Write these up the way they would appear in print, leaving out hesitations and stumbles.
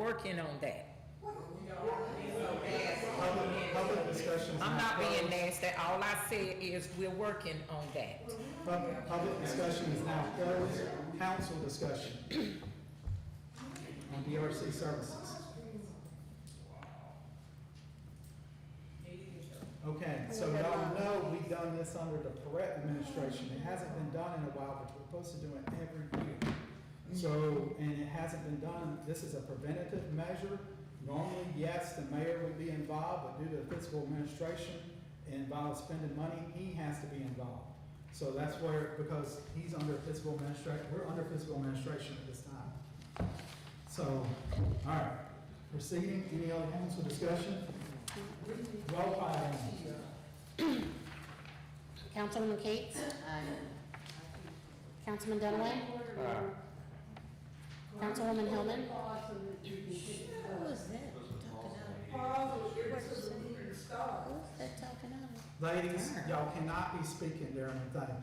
working on that. Public discussions. I'm not being nasty. All I said is we're working on that. Public discussion is now closed. Council discussion on DRC services. Okay, so y'all know we've done this under the Perret administration. It hasn't been done in a while, but we're supposed to do it every year. So, and it hasn't been done. This is a preventative measure. Normally, yes, the mayor would be involved, but due to the fiscal administration involved spending money, he has to be involved. So that's where, because he's under fiscal administration, we're under fiscal administration at this time. So, all right, proceeding, any other council discussion? Roll call. Councilwoman Cates? Councilman Dunaway? Councilwoman Hillman? Who was that talking out? Ladies, y'all cannot be speaking during the thing.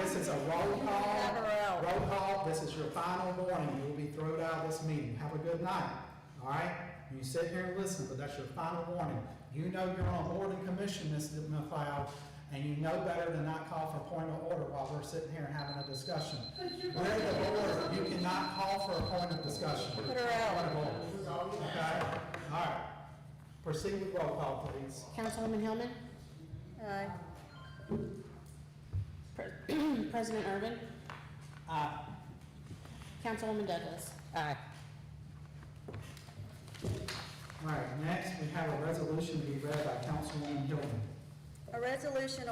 This is a roll call. Roll call, this is your final warning. You will be thrown out of this meeting. Have a good night, all right? You sit here and listen, but that's your final warning. You know you're on board and commission, Mr. McLeod, and you know better than not call for point of order while we're sitting here and having a discussion. We're the board. You cannot call for a point of discussion. Put her out. Okay? All right. Proceed with roll call, please. Councilwoman Hillman? President Urban? Councilwoman Douglas? Aye. All right, next we have a resolution to be read by Councilwoman Hillman. A resolution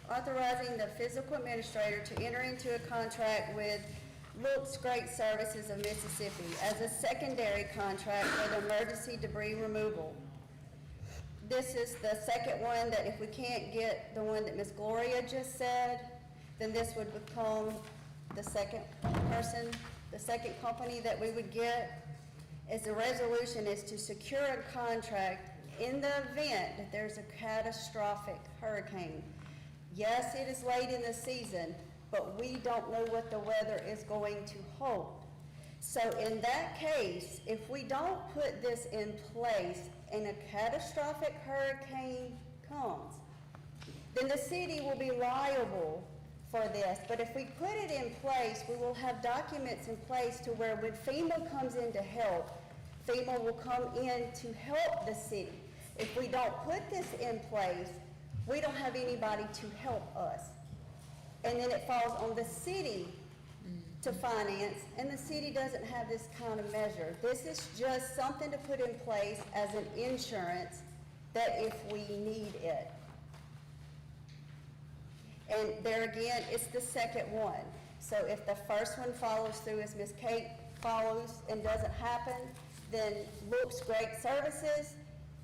authorizing the physical administrator to enter into a contract with Looks Great Services of Mississippi as a secondary contract for the emergency debris removal. This is the second one that if we can't get the one that Ms. Gloria just said, then this would become the second person, the second company that we would get. As the resolution is to secure a contract in the event that there's a catastrophic hurricane. Yes, it is late in the season, but we don't know what the weather is going to hold. So in that case, if we don't put this in place and a catastrophic hurricane comes, then the city will be liable for this. But if we put it in place, we will have documents in place to where when FEMA comes in to help, FEMA will come in to help the city. If we don't put this in place, we don't have anybody to help us. And then it falls on the city to finance, and the city doesn't have this kind of measure. This is just something to put in place as an insurance that if we need it. And there again, it's the second one. So if the first one follows through as Ms. Kate follows and doesn't happen, then Looks Great Services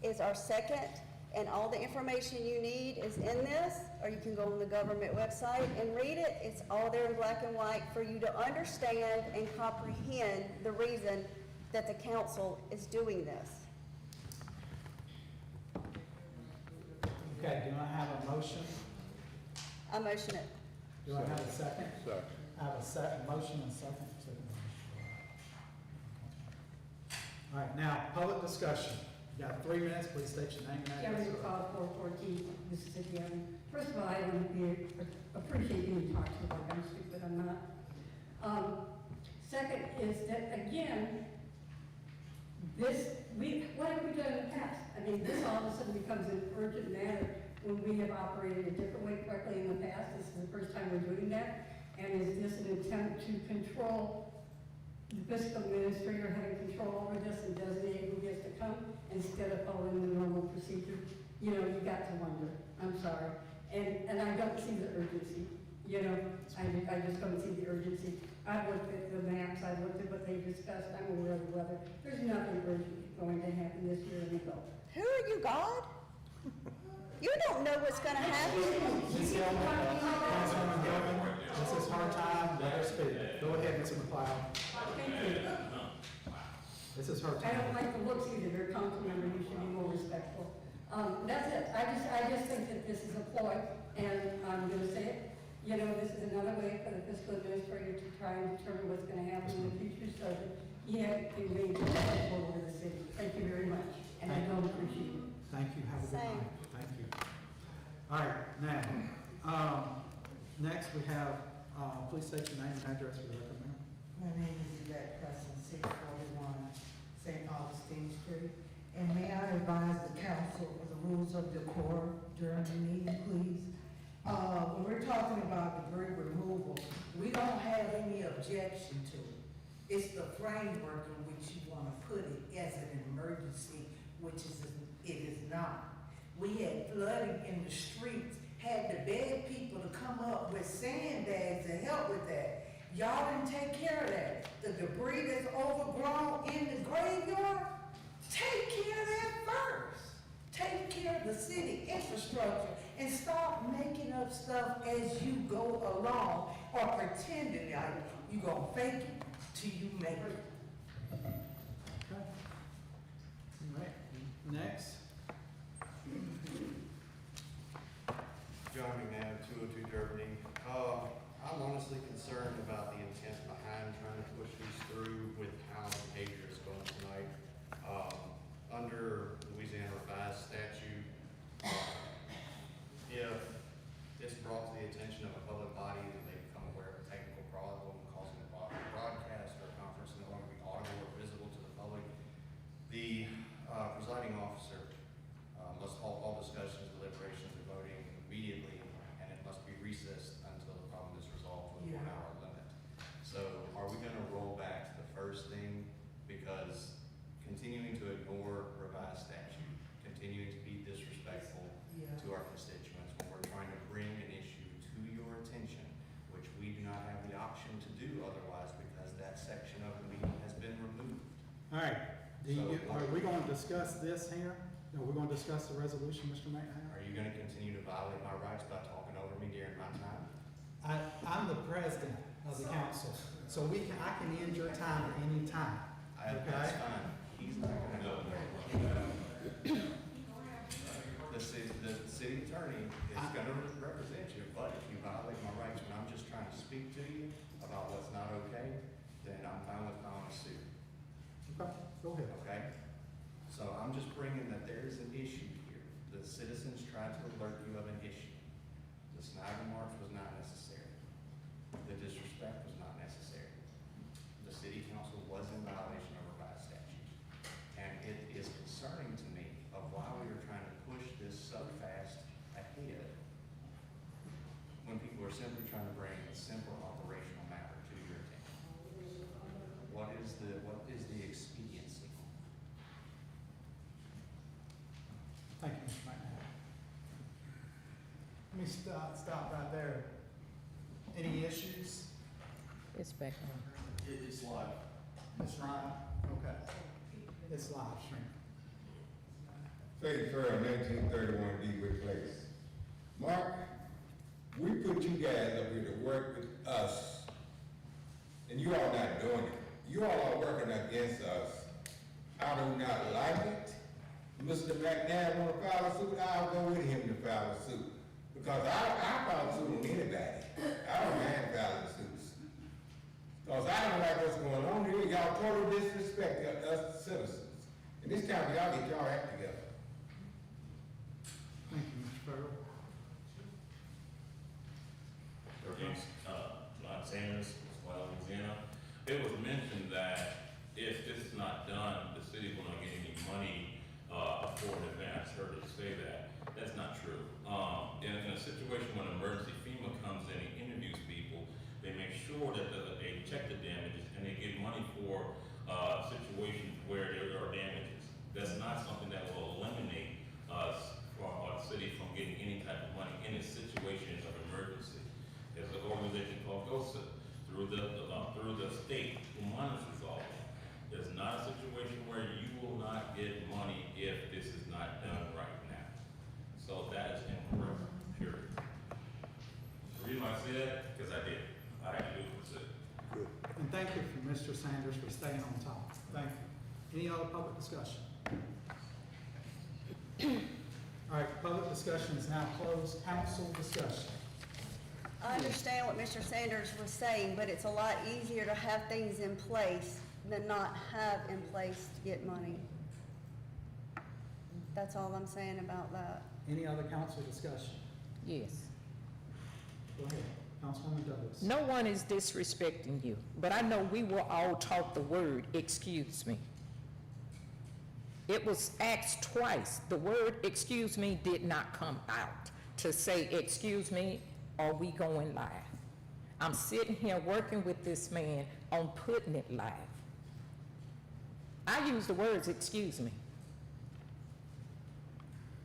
is our second, and all the information you need is in this, or you can go on the government website and read it. It's all there in black and white for you to understand and comprehend the reason that the council is doing this. Okay, do I have a motion? I motion it. Do I have a second? Second. I have a second, motion and second. All right, now, public discussion. You got 3 minutes, please state your name and address. Karen McCall, 414 Mississippi Avenue. First of all, I would appreciate you talking to like I'm stupid, I'm not. Second is that, again, what have we done in the past? I mean, this all of a sudden becomes an urgent matter when we have operated a different way correctly in the past. This is the first time we're doing that. And is this an attempt to control the fiscal administrator having control over this and designate who gets to come instead of following the normal procedure? You know, you got to wonder. I'm sorry. And I don't see the urgency. You know, I just don't see the urgency. I've looked at the maps, I've looked at what they discussed, I'm aware of the weather. There's nothing urgent going to happen this year, we go. Who are you, God? You don't know what's going to happen. Ms. Hillman, Councilwoman Hillman, this is her time, let her speak. Go ahead, Mr. McLeod. Thank you. This is her I time. don't like the looks either, they're council member, you should be more respectful. That's it, I just think that this is a ploy, and I'm gonna say it. You know, this is another way for the fiscal administrator to try and determine what's gonna happen in the future, so that he can maintain control over the please state your name and address for the record, ma'am. My name is Yvette Preston, 641 St. Augustine Street. And may I advise the council of the rules of decorum during the meeting, please? When we're talking about debris removal, we don't have any objection to it. It's the framework in which you want to put it as an emergency, which it is not. We had flooding in the streets, had to beg people to come up with sandbags to help with that. Y'all didn't take care of that. The debris that's overgrown in the graveyard, take care of that first. Take care of the city infrastructure and stop making up stuff as you go along or pretending like you gonna fake it till you make it. Okay. All right, next. John McNabb, 202 Germany. I'm honestly concerned about the intent behind trying to push these through with how the behavior is going tonight. Under Louisiana revised statute, if it's brought to the attention of a public body and they become aware of a technical problem causing a broadcast or a conference no longer be audible or visible to the public, the presiding officer must halt all discussions, deliberations, or voting immediately, and it must be recessed until the problem is resolved with a 1 hour limit. So are we gonna roll back to the first thing? Because continuing to ignore revised statute, continuing to be disrespectful to our constituents when we're trying to bring an issue to your attention, which we do not have the option to do otherwise because that section of the meeting has been removed. All right, are we gonna discuss this here? Are we gonna discuss the resolution, Mr. McNabb? Are you gonna continue to violate my rights by talking over me during my time? I'm the president of the council, so I can end your time at any time, That's okay? fine. He's not gonna go there. The city attorney is gonna represent you, but if you violate my rights when I'm just trying to speak to you about what's not okay, then I'm fine with filing a suit, Okay, go ahead. okay? So I'm just bringing that there's an issue here. The citizens tried to alert you of an issue. The Snyder March was not necessary. The disrespect was not necessary. The city council was in violation of revised statute. And it is concerning to me of why we are trying to push this so fast ahead when people are simply trying to bring a simple operational matter to your attention. What is the expediency? Thank you, Mr. McNabb. Let me stop right there. Any issues? It's back on. It's live. It's live? Okay. It's live, sure. 33rd, 1931 Dewitt Place. Mark, we put you guys up here to work with us, and you all not doing it. You all are working against us. I do not like it. Mr. McNabb want to file a suit, I'll go with him to file a suit. Because I file a suit on anybody. I don't mind filing suits. Because I don't like what's going on here. Y'all totally disrespect us citizens. And this time, y'all get y'all act together. Thank you, Mr. Farrell. John Sanders, well, Louisiana. It was mentioned that if this is not done, the city will not get any money for an advance. I heard it say that. That's not true. In a situation when emergency FEMA comes in and interviews people, they make sure that they check the damages and they get money for situations where there are damages. That's not something that will eliminate us from our city from getting any type of money in a situation of emergency. There's an organization called Bogalusa through the state who monitors all that. There's not a situation where you will not get money if this is not done right now. So that is incorrect, period. The reason I say that, because I did. I had to do it for the city. And thank you for Mr. Sanders for staying on top. Thank you. Any other public discussion? All right, public discussion is now closed. Council discussion. I understand what Mr. Sanders was saying, but it's a lot easier to have things in place than not have in place to get money. That's all I'm saying about that. Any other council discussion? Yes. Go ahead. Councilwoman Douglas. No one is disrespecting you, but I know we were all taught the word, excuse me. It was asked twice. The word excuse me did not come out to say, excuse me, are we going live? I'm sitting here working with this man on putting it live. I use the words, excuse me.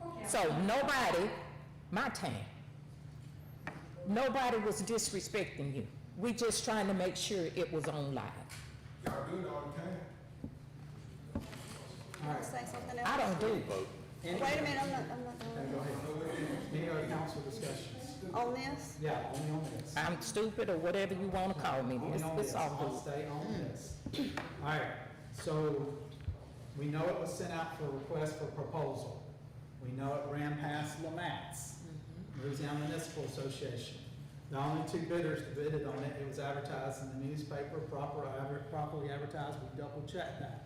Okay. So nobody, my time, nobody was disrespecting you. We just trying to make sure it was on live. Y'all do it all the time. All Want right. to say something else? I don't do. Any- Wait a minute, I'm not Okay, done. go ahead. Any other council discussions? On this? Yeah, only on this. I'm stupid or whatever you want to call me. Only It's, on it's this. all I'll good. stay on this. All right, so we know it was sent out for request for proposal. We know it ran past LaMatt's, Louisiana Municipal Association. The only two bidders that bidded on it, it was advertised in the newspaper, properly advertised, we double checked that.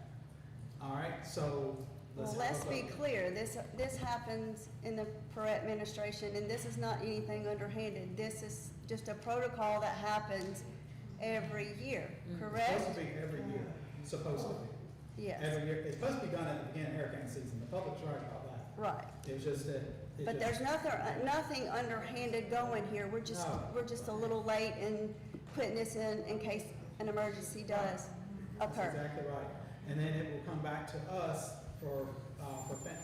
All right, so Well, let's let's have a be vote. clear, this happens in the Perret administration, and this is not anything underhanded. This is just a protocol that happens every year, It's correct? supposed to be every year, supposed to be. Yes, Every year, it's supposed to be done at the beginning of hurricane season, the public's right about that. right. It's just that. it But just- there's nothing underhanded going here. We're just a little late in putting this in case an emergency does That's occur. exactly right. And then it will come back to us for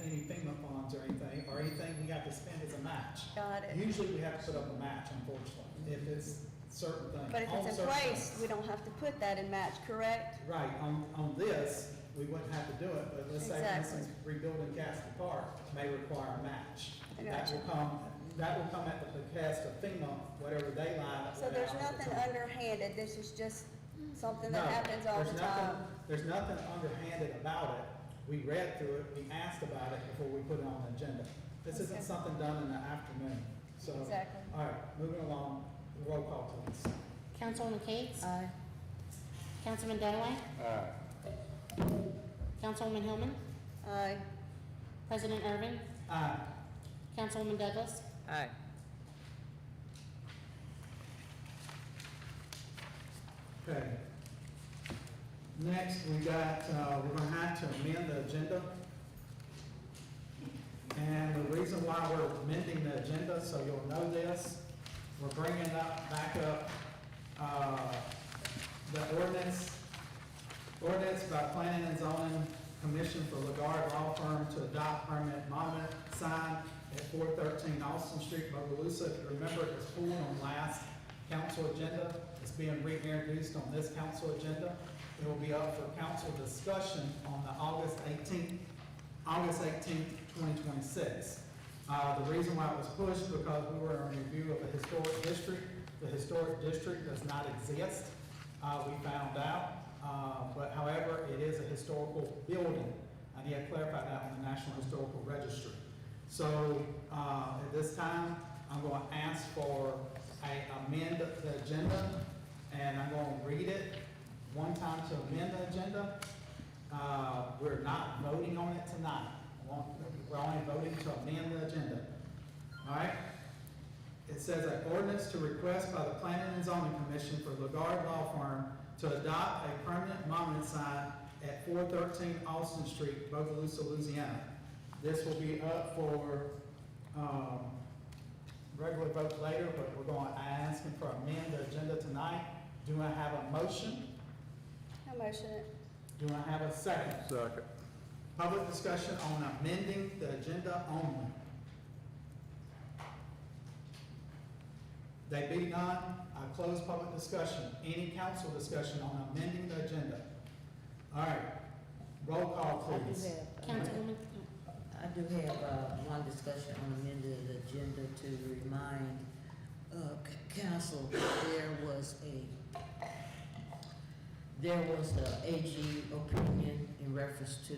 any FEMA funds or anything we have to spend as a match. Got it. Usually we have to put up a match, unfortunately, if it's certain things. But if On it's in certain place, things. we don't have to put that in match, correct? Right, on this, we wouldn't have to do it, but let's say, for Exactly. instance, rebuilding Castle Park may require a match. I That gotcha. will come at the behest of FEMA, whatever they line up. So there's at the nothing time. underhanded, this is just something No, that happens all the there's nothing- time. There's nothing underhanded about it. We read through it, we asked about it before we put it on the agenda. This isn't Okay. something done in the afternoon, so. Exactly. All right, moving along, roll call please. Councilwoman Cates? Aye. Councilman Dunaway? Councilwoman Hillman? Aye. President Irvin? Aye. Councilwoman Douglas? Aye. Okay. Next, we got, we're gonna have to amend the agenda. And the reason why we're amending the agenda, so you'll know this, we're bringing back up, the ordinance by Planning and Zoning Commission for Lagarde Law Firm to adopt permanent monument sign at 413 Austin Street, Bogalusa. If you remember, it was pulled on last council agenda. It's being reintroduced on this council agenda. It will be up for council discussion on the August 18th, 2026. The reason why it was pushed, because we were in review of the historic district. The historic district does not exist, we found out. But however, it is a historical building. I need to clarify that on the National Historical Registry. So, at this time, I'm going to ask for amend the agenda, and I'm going to read it one time to amend the agenda. We're not voting on it tonight. We're only voting to amend the agenda. All right? It says an ordinance to request by the Planning and Zoning Commission for Lagarde Law Firm to adopt a permanent monument sign at 413 Austin Street, Bogalusa, Louisiana. This will be up for regular vote later, but we're going to ask him for amend the agenda tonight. Do I have a motion? I motion it. Do I have a second? Second. Public discussion on amending the agenda only. They be none, I close public discussion. Any council discussion on amending the agenda? All right, roll call I do please. have, Councilwoman, I do have, one discussion on amending the agenda to remind, council that there was a AG opinion in reference to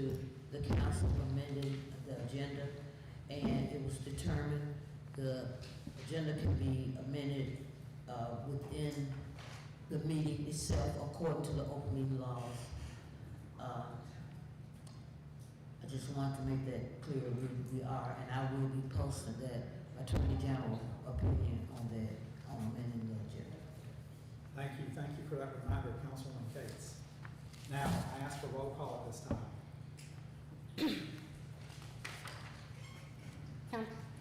the council amending the agenda, and it was determined the agenda can be amended, within the meeting itself according to the open meeting laws. I just want to make that clear, we are, and I will be posting that Attorney General opinion on that, on on amending the agenda. Thank you for that reminder, Councilwoman Cates. Now, I ask for roll call at this time.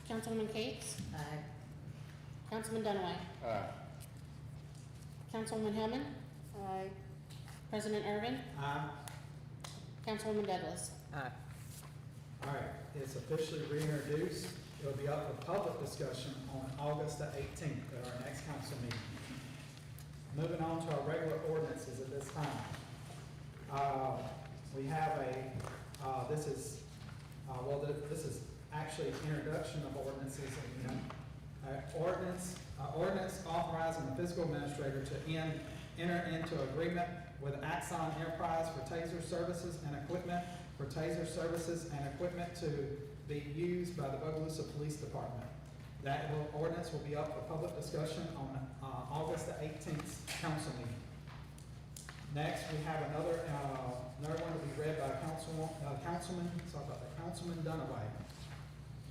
Councilwoman Cates, Aye. Councilman Dunaway, Councilwoman Hillman, Aye. President Irvin, Aye. Councilwoman Douglas. Aye. All right, it's officially reintroduced. It'll be up for public discussion on August the 18th at our next council meeting. Moving on to our regular ordinances at this time. We have this is actually an introduction of ordinances. Ordinance authorizing the fiscal administrator to enter into agreement with Axon Enterprise for taser services and equipment to be used by the Bogalusa Police Department. That ordinance will be up for public discussion on August the 18th council meeting. Next, we have another one to be read by Councilman Dunaway.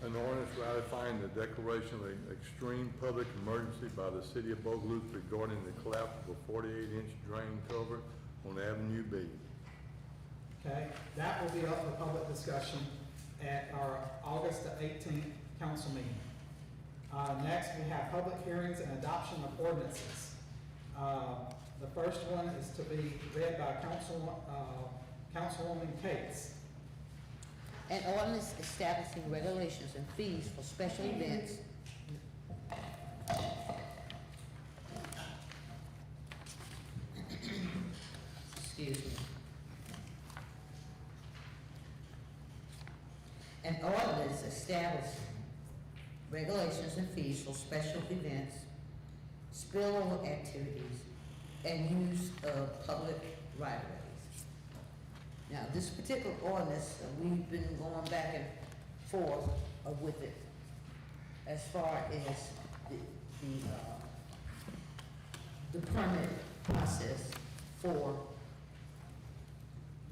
An ordinance ratifying the declaration of extreme public emergency by the city of Bogalusa regarding the collapse of a 48-inch drain cover on Avenue B. Okay, that will be up for public discussion at our August the 18th council meeting. Next, we have public hearings and adoption of ordinances. The first one is to be read by Councilwoman Cates. An ordinance establishing regulations and fees for special events. Excuse me. An ordinance establishing regulations and fees for special events, spillover activities, and use of public right-of-ways. Now, this particular ordinance, we've been going back and forth with it as far as the permit process for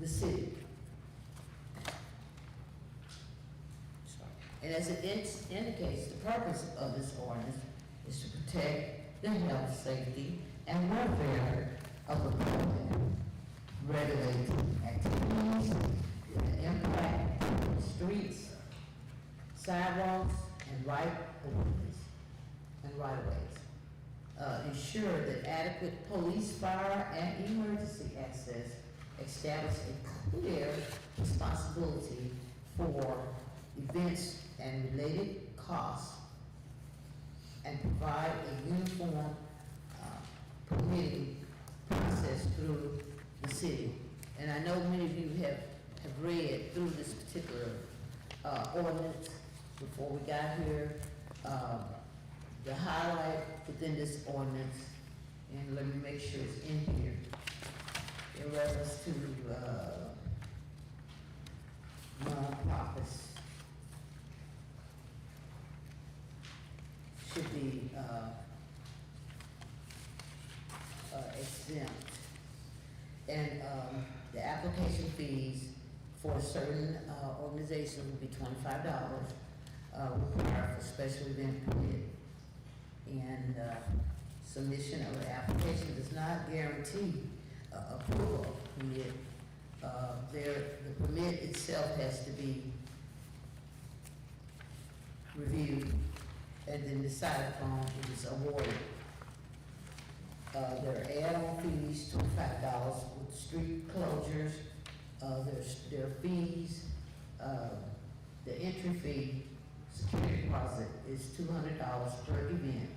the city. And as it indicates, the purpose of this ordinance is to protect the health, safety, and welfare of the public, regulate activities that impact streets, sidewalks, and right-of-ways, ensure that adequate police, fire, and emergency access, establish a clear responsibility for events and related costs, and provide a uniform permitting process through the city. And I know many of you have read through this particular ordinance before we got here. The highlight within this ordinance, and let me make sure it's in here, in reference to nonprofits, should be exempt. And the application fees for certain organizations will be $25 required for special event permit. And submission of the application does not guarantee approval of permit. The permit itself has to be reviewed and then decided upon if it's awarded. There are add-on fees, $25 with street closures. There are fees. The entry fee, security deposit is $200 per event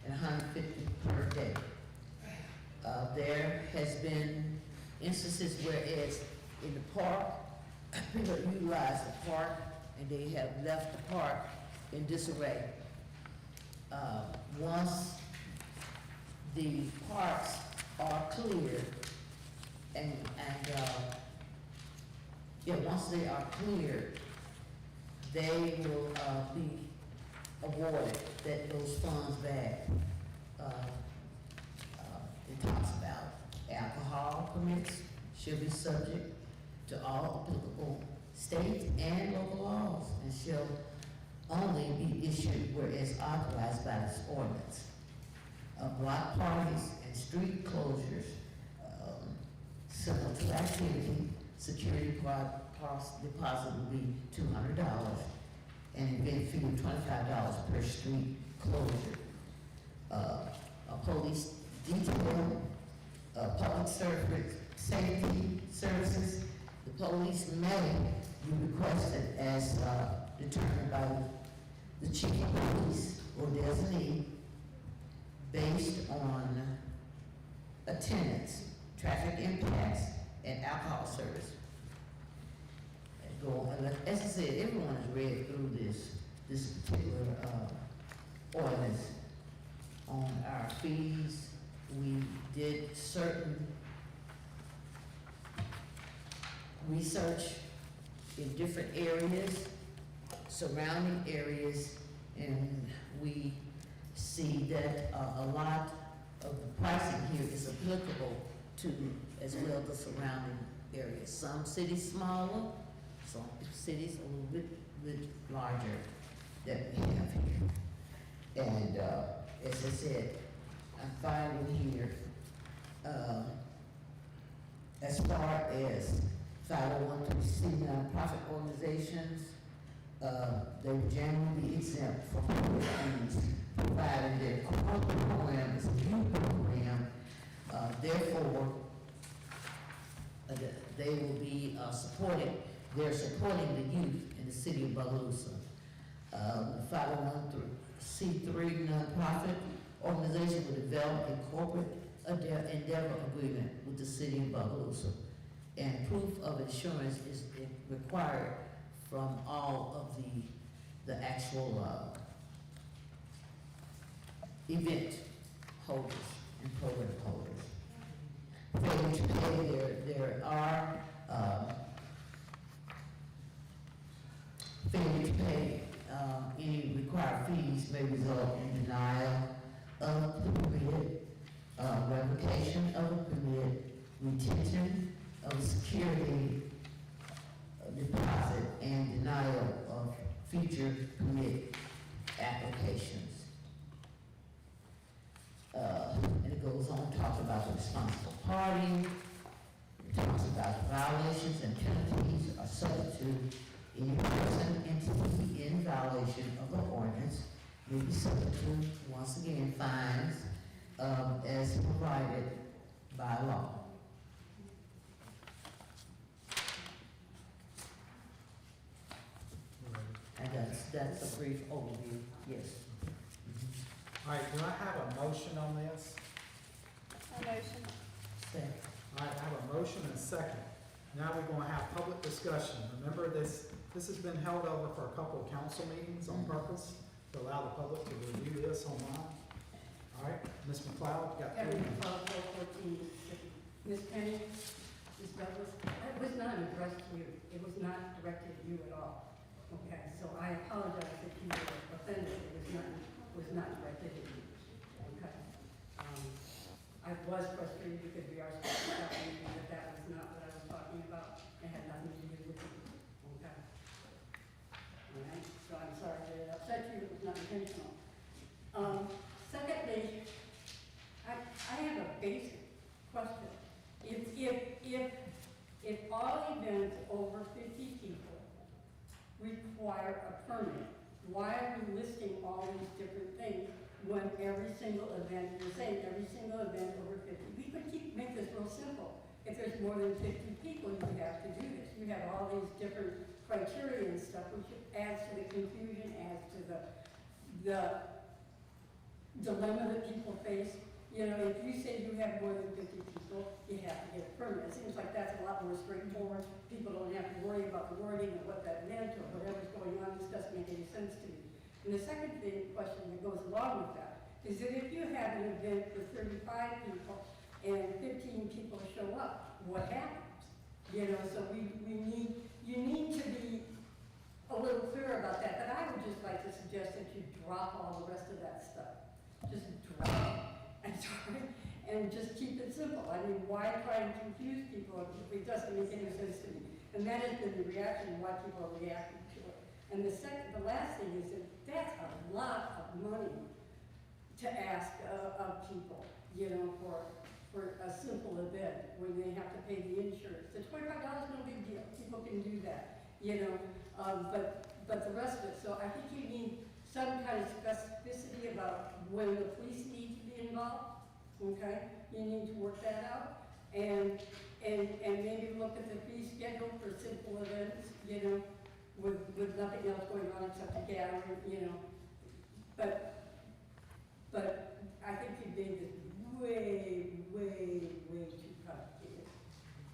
and $150 per day. There has been instances whereas in the park, people utilize the park and they have left the park in disarray. Once the parks are cleared once they are cleared, they will be awarded those funds back. It talks about alcohol permits shall be subject to all applicable state and local laws and shall only be issued whereas authorized by this ordinance. block parties and street closures, similar to activity, security deposit will be $200, and event fee of $25 per street closure. A police detail, public service, safety services, the police may be requested as determined by the chief of police or designee based on attendance, traffic impacts, and alcohol service. And go on, and as I said, everyone has read through this particular ordinance on our fees. We did certain research in different areas, surrounding areas, and we see that a lot of the pricing here is applicable to as well the surrounding areas. Some cities smaller, some cities a little bit larger that we have here. And as I said, I'm finding here, as far as 501(c) nonprofit organizations, they will generally be exempt from public fees, provided their core program is a youth program. Therefore, they will be they're supporting the youth in the city of Bogalusa. The 501(c)(3) nonprofit organization will develop a corporate endeavor agreement with the city of Bogalusa, and proof of insurance is required from all of the actual event holders and program holders. Failure to pay, there are failure to pay any required fees may result in denial of the permit, revocation of a permit, retention of security deposit, and denial of future permit applications. And it goes on to talk about the responsible party. It talks about violations and penalties are subject to any person, entity in violation of the ordinance may be subject to, once again, fines as provided by law. And that's a brief overview, yes. All right, do I have a motion on this? A motion. Second. All right, I have a motion and a second. Now we're gonna have public discussion. Remember, this has been held over for a couple of council meetings on purpose to allow the public to review this online. All right, Ms. McLeod, you got Kevin, 3 1214, Ms. Penny, Ms. Douglas, it was not addressed to you. It was not directed at you at all. Okay, so I apologize if you were offended. It was not directed at you. Okay. I was frustrated because we are supposed to stop thinking that that was not what I was talking about. It had nothing to do with you. Okay. All right, so I'm sorry that it upset you. It was not intentional. Secondly, I have a basic question. If all events over 50 people require a permit, why are we listing all these different things when every single event, you're saying every single event over 50? We could make this real simple. If there's more than 50 people, you have to do this. You have all these different criteria and stuff, which adds to the confusion, adds to the dilemma that people face. You know, if you say you have more than 50 people, you have to get a permit. It seems like that's a lot more straightforward. People don't have to worry about the wording or what that meant or whatever's going on. This doesn't make any sense to me. And the second question that goes along with that is that if you have an event with 35 people and 15 people show up, what happens? You know, so you need to be a little clear about that. But I would just like to suggest that you drop all the rest of that stuff. Just drop it. I'm sorry, and just keep it simple. I mean, why try and confuse people if it doesn't make any sense to me? And that has been the reaction, why people are reacting to it. And the last thing is that that's a lot of money to to ask of people, you know, for a simple event when they have to pay the insurance. The $25 no big deal, people can do that, you know, but the rest of it, so I think you need some kind of specificity about when the police need to be involved, okay? You need to work that out, and maybe look at the fee schedule for simple events, you know, with nothing else going on except a gathering, you know. But I think you made this way too complicated.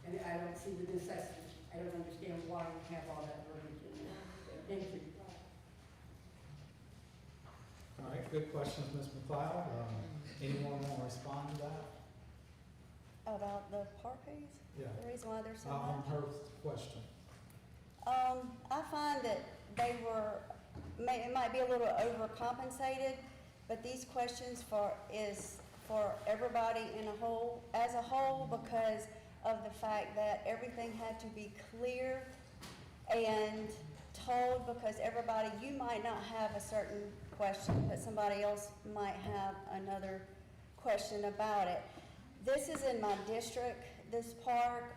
And I don't see the necessity. I don't understand why you have all that verbiage in there. Thank you. All right, good questions, Ms. McLeod. Anyone want to respond to that? About the park fees? Yeah. The reason why there's so On much? her question. I find that they were, it might be a little overcompensated, but these questions is for everybody as a whole, because of the fact that everything had to be clear and told, because everybody, you might not have a certain question, but somebody else might have another question about it. This is in my district, this park.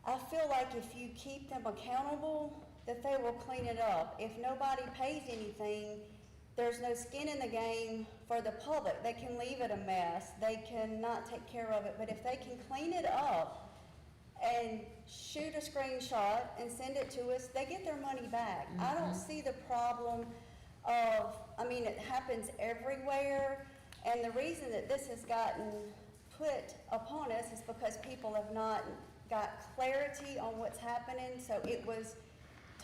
I feel like if you keep them accountable, that they will clean it up. If nobody pays anything, there's no skin in the game for the public. They can leave it a mess. They can not take care of it. But if they can clean it up and shoot a screenshot and send it to us, they get their money back. I don't see the problem of, it happens everywhere. And the reason that this has gotten put upon us is because people have not got clarity on what's happening. So it was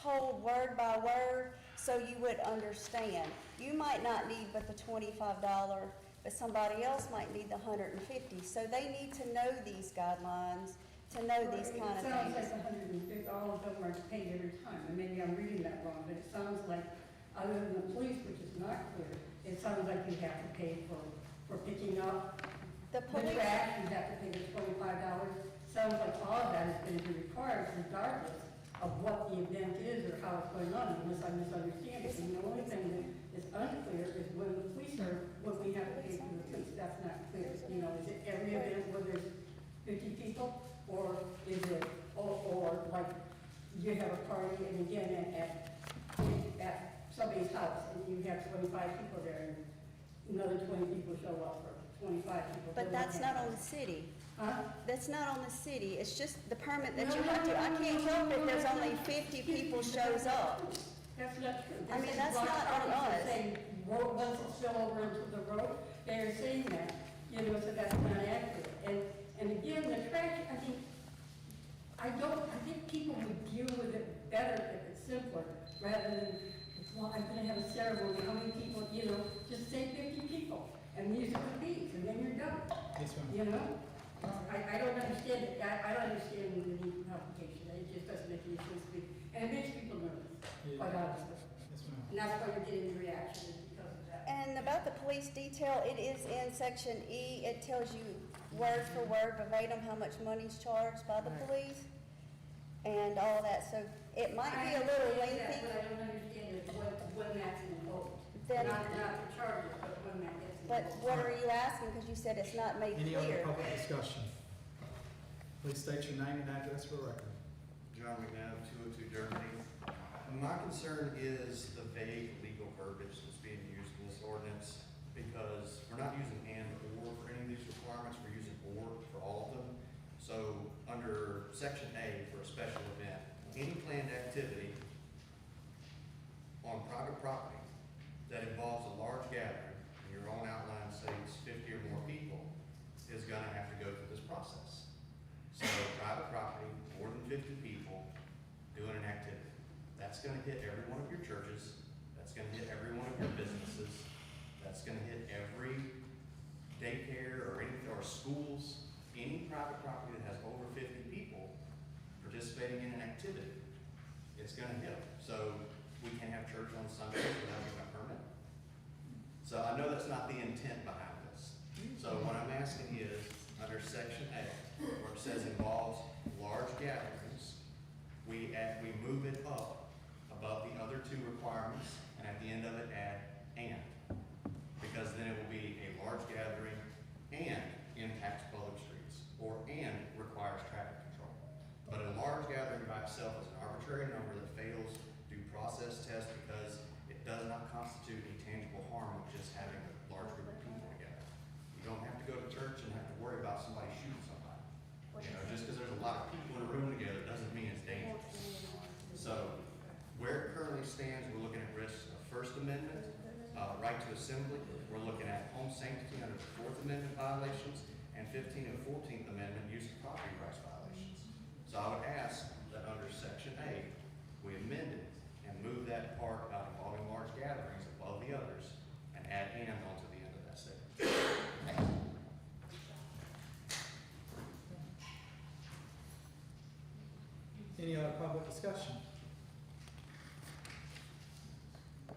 told word by word so you would understand. You might not need but the $25, but somebody else might need the $150. So they need to know these guidelines, to know these kind of It sounds things. like 150, all of them are paid every time, and maybe I'm reading that wrong, but it sounds like, other than the police, which is not clear, it sounds like you have to pay for picking up The the police, trash, you have to pay the $25. Sounds like all of that is going to be required regardless of what the event is or how it's going on, unless I misunderstand it. And the only thing that is unclear is when the police when we have to pay for the police, that's not clear. You know, is it every event where there's 50 people, or is it, or like you have a party and again at somebody's house and you have 25 people there and another 20 people show up or 25 people. but that's not on the city. Huh? That's not on the city. It's just the permit that you have to. I can't help if there's only 50 people shows up. That's not true. I mean, that's not on us. Saying, once it's spill over into the road, they're saying that, you know, so that's not accurate. And again, the trash, I think people would deal with it better if it's simpler, rather than, well, I'm gonna have a ceremony, how many people, you know, just say 50 people, and these are the fees, and then you're done, Yes, ma'am. you know? I don't understand it, I don't understand the need for complication, it just doesn't make any sense to me, and it makes people nervous, quite honestly. Yes, ma'am. And that's why you're getting the reaction, is because of that. And about the police detail, it is in section E. It tells you word for word verbatim how much money's charged by the police and all that. So it might be a little I understand that, lengthy. but I don't understand is when that's involved. Then- Not the charges, but when that gets But involved. what are you asking? Because you said it's not made Any other clear. public discussion? Please state your name and address for record. John McNabb, 202 Germany. My concern is the vague legal verbiage that's being used in this ordinance, because we're not using and or for any of these requirements, we're using or for all of them. So under section A for a special event, any planned activity on private property that involves a large gathering, and your own outline says 50 or more people, is gonna have to go through this process. So private property, more than 50 people doing an activity. That's gonna hit every one of your churches, that's gonna hit every one of your businesses, that's gonna hit every daycare or schools, any private property that has over 50 people participating in an activity, it's gonna hit. So we can have church on Sundays without getting a permit. So I know that's not the intent behind this. So what I'm asking is, under section A, where it says involves large gatherings, we move it up above the other two requirements, and at the end of it add and. itself is an arbitrary number that fails due process test because it does not constitute any tangible harm of just having a large group of people together. You don't have to go to church and have to worry about somebody shooting somebody. You know, just because there's a lot of people in a room together doesn't mean it's dangerous. So where it currently stands, we're looking at risks of First Amendment, right to assembly. We're looking at home sanctity under the Fourth Amendment violations and 15th and 14th Amendment use of property rights violations. So I would ask that under Section 8, we amend it and move that part about involving large gatherings above the others and add "and" onto the end of that statement. Any other public discussion?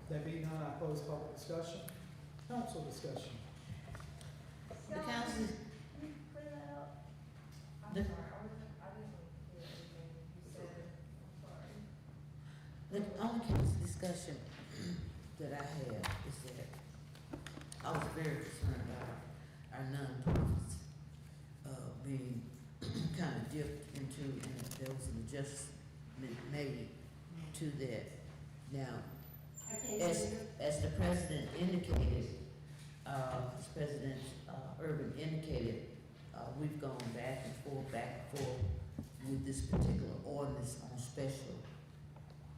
There be none, I close public discussion. Council discussion. The council, Can you clear that up? I'm The- sorry, I didn't hear anything you said, I'm sorry. the only council discussion that I have is that I was very concerned about our nonprofits, being kind of dipped into, and there was an adjustment made to that. Now, I can't hear you. as the president indicated, as President Urban indicated, we've gone back and forth with this particular ordinance on special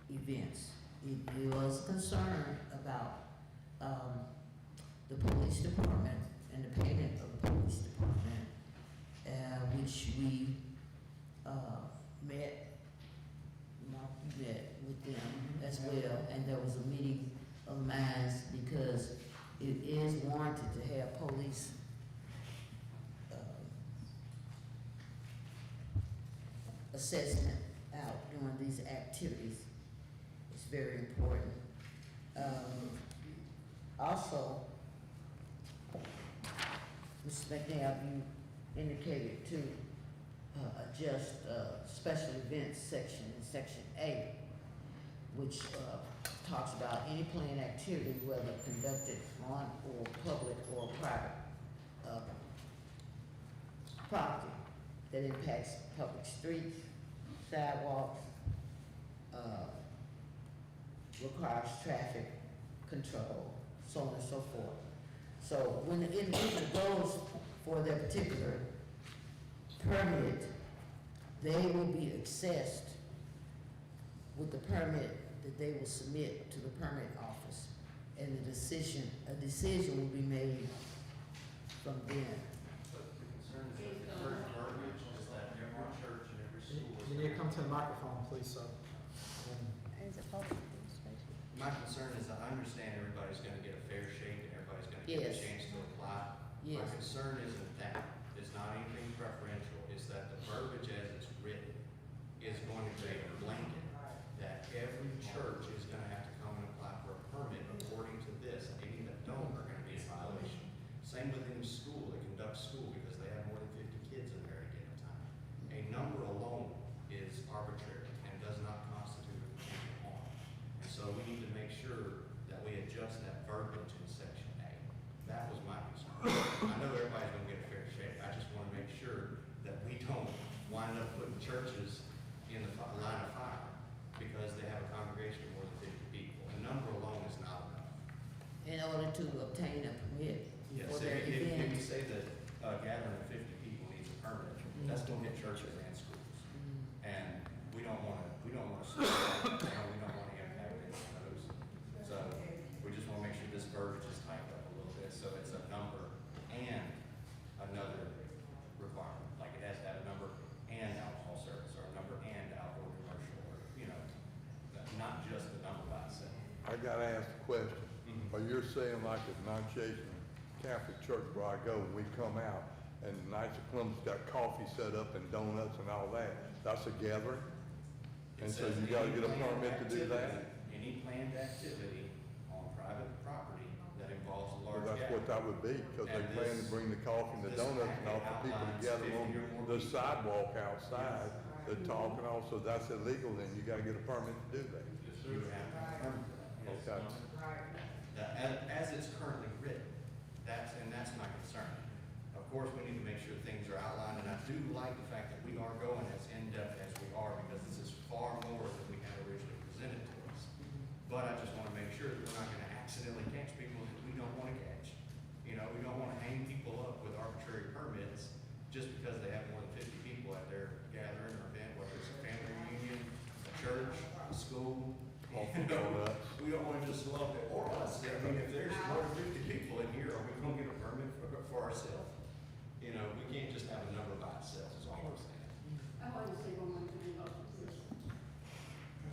events. It was concerned about the police department and the payment of the police department, which we met with them as well, and there was a meeting of minds because it is warranted to have police assessment out during these activities. It's very important. Also, Mr. McNabb, you indicated to adjust special events section in section A, which talks about any planned activity, whether conducted on or public or private property that impacts public streets, sidewalks, requires traffic control, so on and so forth. So when the individual goes for their particular permit, they will be assessed with the permit that they will submit to the permit office, and a decision will be made from then. But the concern is that the current verbiage is that every church and every school is. You need to come to the microphone, please, sir. Is it public participation? My concern is I understand everybody's gonna get a fair shake and everybody's gonna get a Yes. chance to apply. Yes. My concern isn't that, it's not anything preferential, it's that the verbiage as it's written is going to be a blanket, that every church is gonna have to come and apply for a permit according to this, and any that don't are gonna be in violation. Same with any school that conducts school, because they have more than 50 kids in there at a given time. A number alone is arbitrary and does not constitute a potential harm. And so we need to make sure that we adjust that verbiage in section A. That was my concern. I know everybody's gonna get a fair shake, I just wanna make sure that we don't wind up putting churches in the line of fire because they have a congregation of more than 50 people. A number alone is not enough. In order to obtain a permit Yes, for if their if you event. say that a gathering of 50 people needs a permit, that's gonna hit churches and schools. And we don't wanna slow that down, we don't wanna impact any of those. So we just wanna make sure this verbiage is tightened up a little bit, so it's a number and another requirement. Like it has to have a number and alcohol service, or a number and outdoor commercial, or, not just the number by itself. I gotta ask a question. Mhm. Are you saying like at Annunciation Catholic Church where I go, when we come out, and the Knights of Columbus got coffee set up and donuts and all that, that's a gathering? It And so says you gotta any get a planned permit to do that? activity- Any planned activity on private property that involves a Well, large that's what gathering. that would be, because they And plan to this- bring the coffee and the this donuts and all packet for people to outlines gather 50 or on more the people. sidewalk outside, to talk and all, so that's illegal, then you gotta get a permit to do that. You would have to confirm that. Yes. Okay. As it's currently written, that's my concern. Of course, we need to make sure things are outlined, and I do like the fact that we are going as in-depth as we are, because this is far awful donuts. We don't wanna just lump it, or us, I mean, if there's more than 50 people in here, are we gonna get a permit for ourselves? You know, we can't just have a number by itself, is all I'm saying. I want to say one more thing about this.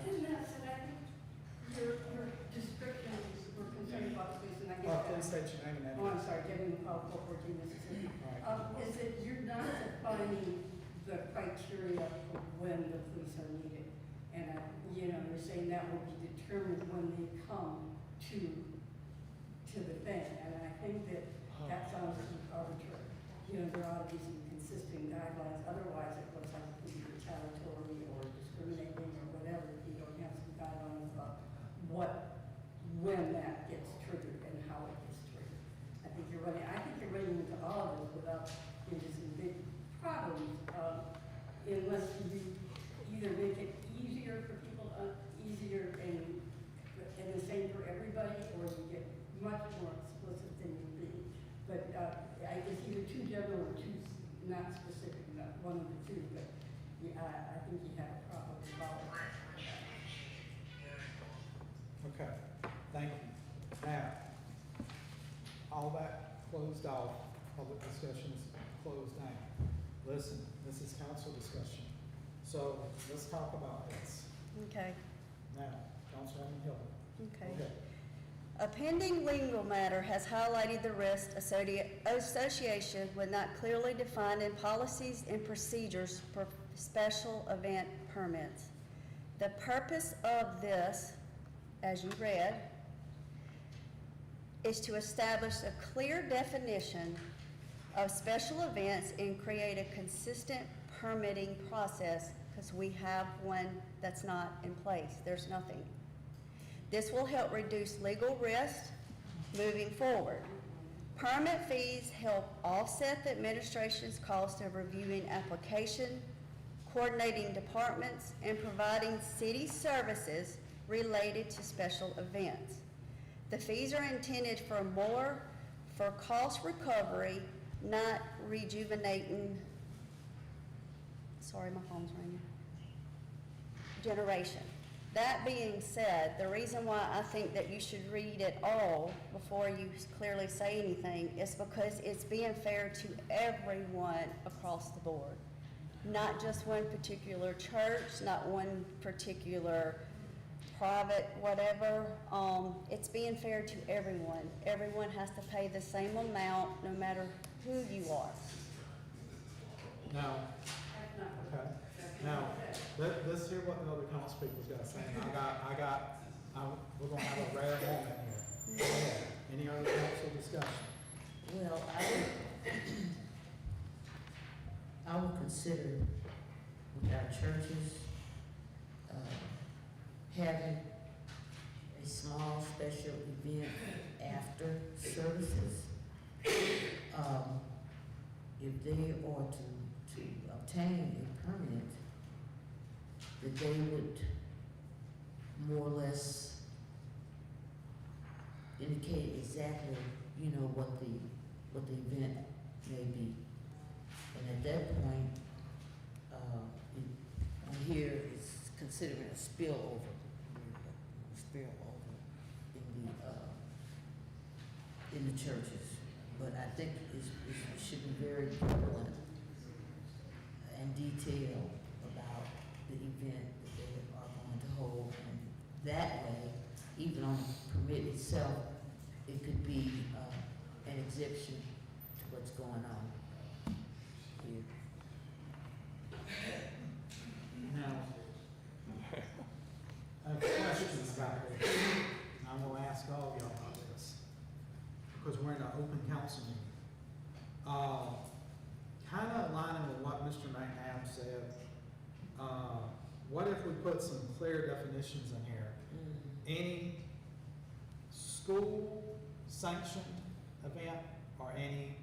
And that's that I think your descriptions were concerned about this, and I get that. Please state your name and Oh, I'm address. sorry, Devin McCall, 414 Mississippi. All right. Is that you're not defining the criteria for when the police are needed. And, you know, you're saying that will be determined when they come to the thing. And I think that sounds arbitrary. You know, there ought to be some consistent guidelines, otherwise it looks like it could be retaliatory or discriminating or whatever if you don't have some guidelines about when that gets triggered and how it gets triggered. I think you're running into all of this without into some big problems, unless you either make it easier for people, easier and the same for everybody, or you get much more explicit than you be. But I guess either too general or too not specific, not one of the two, but yeah, I think you have a problem with all of that. Okay, thank you. Now, all that closed off, public discussions closed down. Listen, this is council discussion, so let's talk about this. Okay, Now, Councilwoman Hill. okay. Okay. A pending legal matter has highlighted the risk associated with not clearly defined in policies and procedures for special event permits. The purpose of this, as you read, is to establish a clear definition of special events and create a consistent permitting process, because we have one that's not in place. There's nothing. This will help reduce legal risk moving forward. Permit fees help offset the administration's cost of reviewing application, coordinating departments, and providing city services related to special events. The fees are intended for cost recovery, not rejuvenating, sorry, my phone's ringing, generation. That being said, the reason why I think that you should read it all before you clearly say anything is because it's being fair to everyone across the board. Not just one particular church, not one particular private, whatever. It's being fair to everyone. Everyone has to pay the same amount, no matter who you are. Now, okay, now, let's hear what the other council people's got to say. We're gonna have a rare moment here. Go ahead. Any other council discussion? Well, I would consider with our churches, having a small special event after services. If they are to obtain a permit, that they would more or less indicate exactly, you know, what the event may be. And at that point, here is considering a spillover in the churches. But I think it should be very prevalent and detailed about the event that they are going to hold. And that way, even on the permit itself, it could be an exception to what's going on here. Now, I have questions about this. And I'm gonna ask all of y'all about this, because we're in an open council meeting. Kind of aligning with what Mr. McNabb said, what if we put some clear definitions in here? Any school sanctioned event or any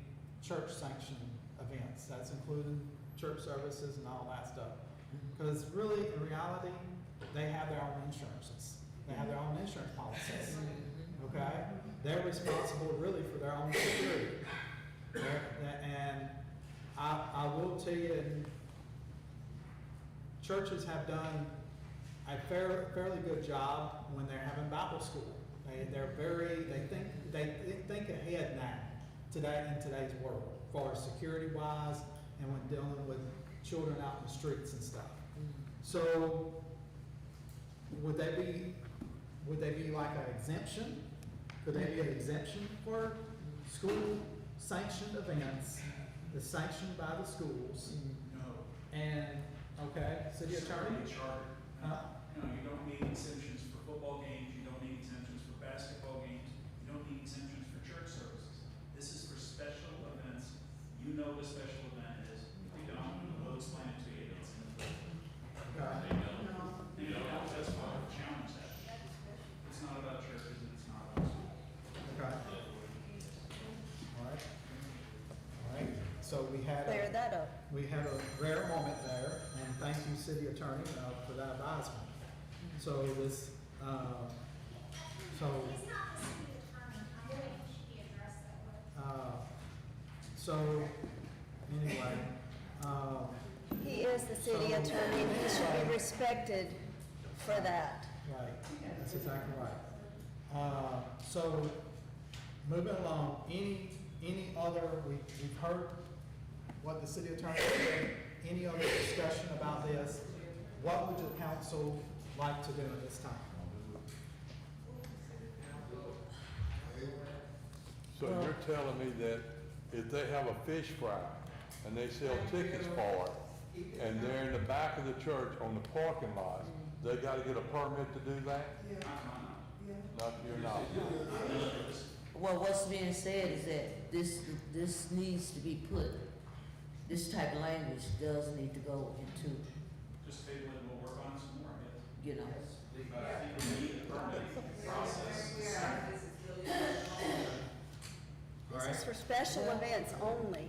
church sanctioned events, that's including church services and all that stuff. Because really, in reality, they have their own insurances. They have their own insurance policies, okay? They're responsible really for their own security. And I will tell you, churches have done a fairly good job when they're having Bible school. They think ahead now, in today's world, as far as security wise and when dealing with children out in the streets and stuff. So, would they be like an exemption? Could they be an exemption for school sanctioned events that's sanctioned by the schools? No. And, okay, city attorney? Charter. Huh? No, you don't need exemptions for football games, you don't need exemptions for basketball games, you don't need exemptions for church services. This is for special events. You know what a special event is. If you don't, we'll explain it to you. It's in the book. Okay. You know, that's why I challenge that. It's not about churches and it's not about schools. Okay. All right. All right. So we had Clear that up. we had a rare moment there, and thank you, city attorney, for that advisement. So this, so. He's not the city attorney, I don't think he should be addressed that way. So, anyway, He is the city attorney, and he should be respected for that. right, that's exactly right. So, moving along, any other, we've heard what the city attorney said, any other discussion about this? What would the council like to do at this time? So you're telling me that if they have a fish fry and they sell tickets for it, and they're in the back of the church on the parking lot, they gotta get a permit to do that? Not, you're not. Well, what's being said is that this needs to be put, this type of language does need to go into, Just table it and we'll work on it some more, I guess. you know. But I think we need a permitting process. This is for special events only.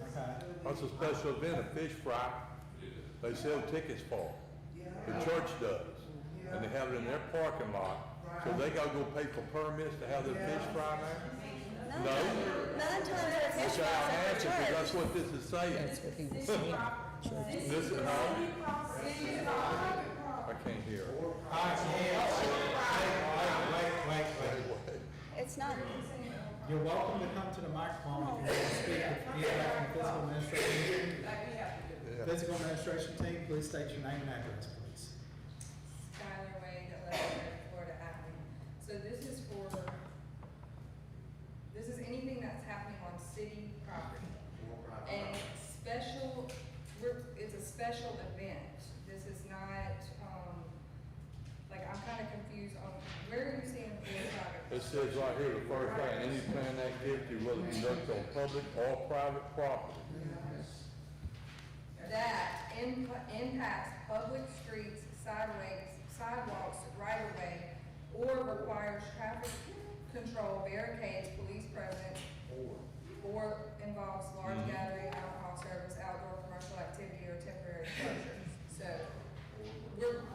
Okay, What's a special event, a fish fry, they sell tickets for it. The church does, and they have it in their parking lot, so they gotta go pay for permits to have their fish fry there? No? 9 times our fish Okay, fries I at asked the you, 'cause church. that's what this is saying. That's what he was saying. This is how, I can't hear. all right, wait. It's not, You're welcome to come to the microphone if you want to speak, either from the physical administration. Physical administration team, please state your name and address, please. Skylar Wade, 1100 Florida Avenue. So this is anything that's happening on city property. And it's a special event. This is not, I'm kind of confused on, where are you seeing the private? It says right here, the first line, any planned activity whether conducted on public or private property. That impacts public streets, sidewalks, right-of-way, or requires traffic control, barricades, police presence, or involves large gathering, alcohol service, outdoor commercial activity, or temporary structure. So,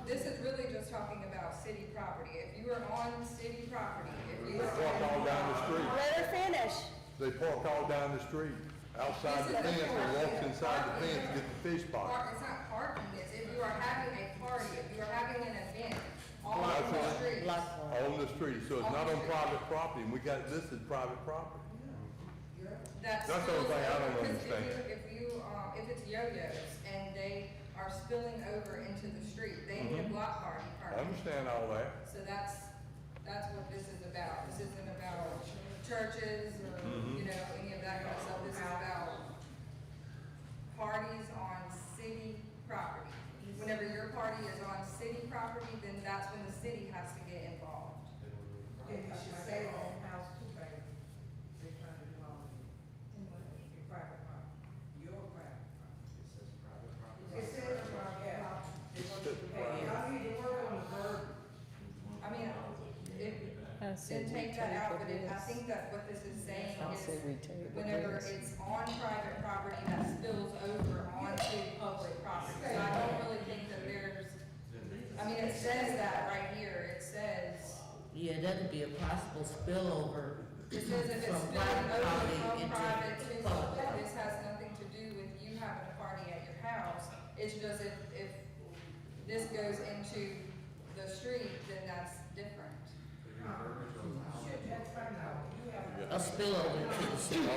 this is really just talking about city property. If you are on city property, if you They park all down the street. let her finish. They park all down the street, outside the fence, and walks inside the fence to get the fish pot. It's not parking this. If you are having a party, if you are having an event on That's the right. street. On the street, so it's not on private property, and we got this as private property. That's the only thing I don't understand. If it's yo-yos and they are spilling over into the street, they need a block party I permit. understand all that. So that's what this is about. This isn't about churches or, any of that kind of stuff. This is about parties on city property. Whenever your party is on city property, then that's when the city has to get involved. And you should say on house too, baby. They're trying to do all your private property, your private property. It says private property. Y'all need to work on the verb. I mean, I said and we take that out, table but I this. think that what this is saying I said we is table whenever this. it's on private property that spills over onto public property. So I don't really think that it says that right here. It says, Yeah, that could be a possible spillover it says if it's from spilling private over property from into private to public. public, this has nothing to do with you having a party at your house. It's just if this goes into the street, then that's different. A spillover into the street.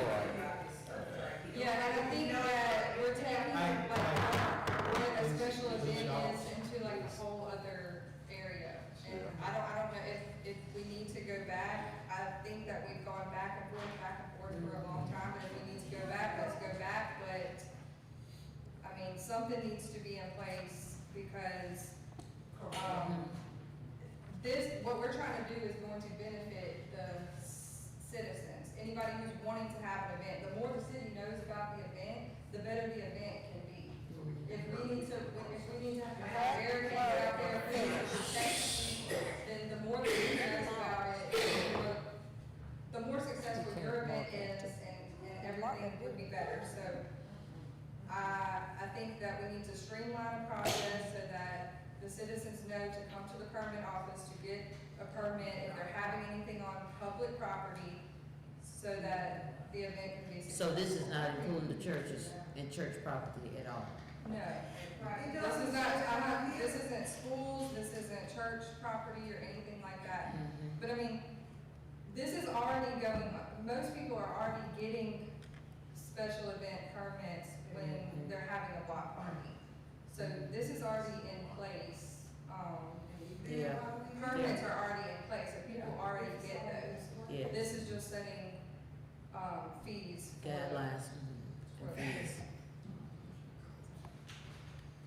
Yeah, and I think that we're taking like what a special event is into like a whole other area. And I don't know if we need to go back. I think that we've gone back and forth for a long time, and if we need to go back, let's go back. But, I mean, something needs to be in place because, what we're trying to do is going to benefit the citizens. Anybody who's wanting to have an event, the more the city knows about the event, the better the event can be. If we need to have barricades out there, for to protect people, then the more the city knows about it, the more successful your event is, and everything would be better. So, I think that we need to streamline the process so that the citizens know to come to the permit office to get a permit if they're having anything on public property, so that the event can be successful. So this is not including the churches and church property at all? No. This isn't schools, this isn't church property or anything like that. But I mean, this is already going, most people are already getting special event permits when they're having a block party. So this is already in place. Permits are already in place, so people already get those. Yeah. This is just setting, fees. Guidelines. For fees.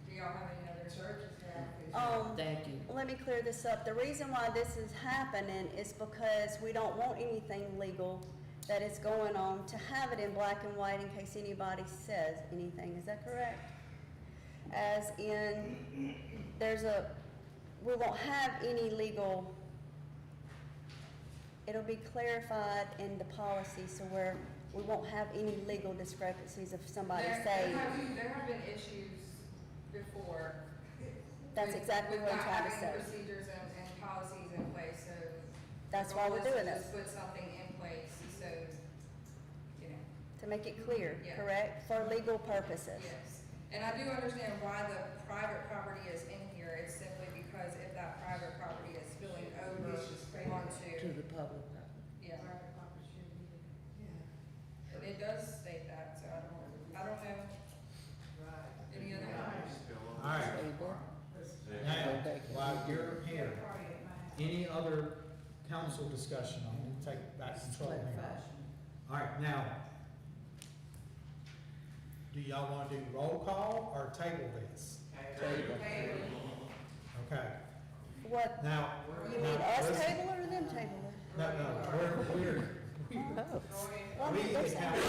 Do y'all have any other churches? Thank you. Let me clear this up. The reason why this is happening is because we don't want anything legal that is going on to have it in black and white in case anybody says anything. Is that correct? As in, we won't have any legal, it'll be clarified in the policy so where we won't have any legal discrepancies if somebody say. There have been issues before. That's exactly what I'm trying to say. With not having procedures and policies in place, so. That's why we're doing this. Just put something in place, so, you know. To make it clear, Yeah. correct? For legal purposes. Yes, and I do understand why the private property is in here. It's simply because if that private property is spilling over To onto, the public. yeah. And it does state that, so I don't know. Any other? All right. Now, while you're here, any other council discussion on it? Take back control here. All right, now, do y'all want to do roll call or table this? Okay, What, now. you mean us table it or them table it? No, we're Well, we, they're the saying- council,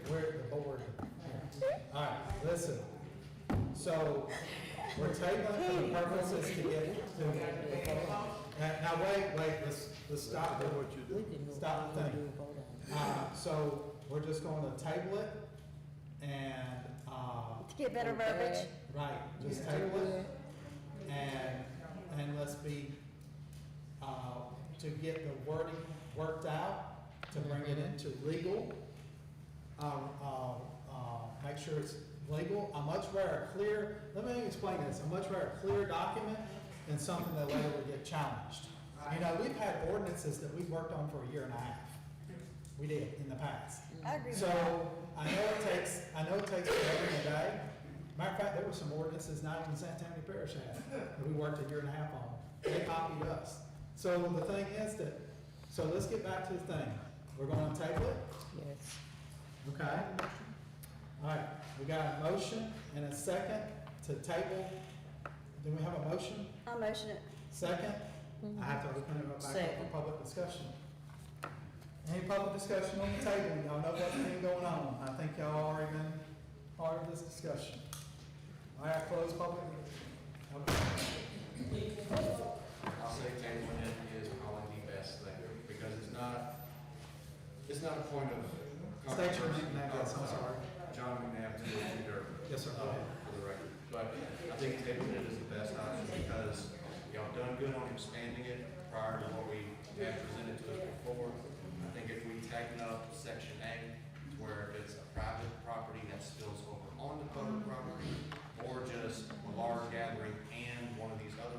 we're the board. All right, listen, so we're tabling for the purposes to get to. Now, wait, let's stop Do the, what you do. stop the thing. So we're just going to table it and, To get better verbiage? right, just table it and let's be, to get the wording worked out, to bring it into legal, make sure it's legal. I much rather a clear, let me explain this, I much rather a clear document than something that later will get challenged. You know, we've had ordinances that we've worked on for a year and a half. We did in the past. I agree with So, that. I know it takes forever and a day. Matter of fact, there were some ordinances not even Santa Tony Parish had, that we worked a year and a half on. They copied us. So the thing is that, so let's get back to the thing. We're gonna table it, Yes. okay? All right, we got a motion and a second to table. Do we have a motion? I'll motion it. Second? I have to open it up back up Second. for public discussion. Any public discussion on the table? Y'all know what's been going on. I think y'all already been part of this discussion. All right, close public. Okay. I'll say tabling it is probably the best thing, because it's not a point of State your controversy. name, yes, I'm sorry. John McNabb, 202 Durban. Yes, sir, go ahead. For the record. But I think tabling it is the best option because y'all done good on expanding it prior to what we had presented to us before. I think if we tighten up section A, to where if it's a private property that spills over onto public property, or just a large gathering and one of these other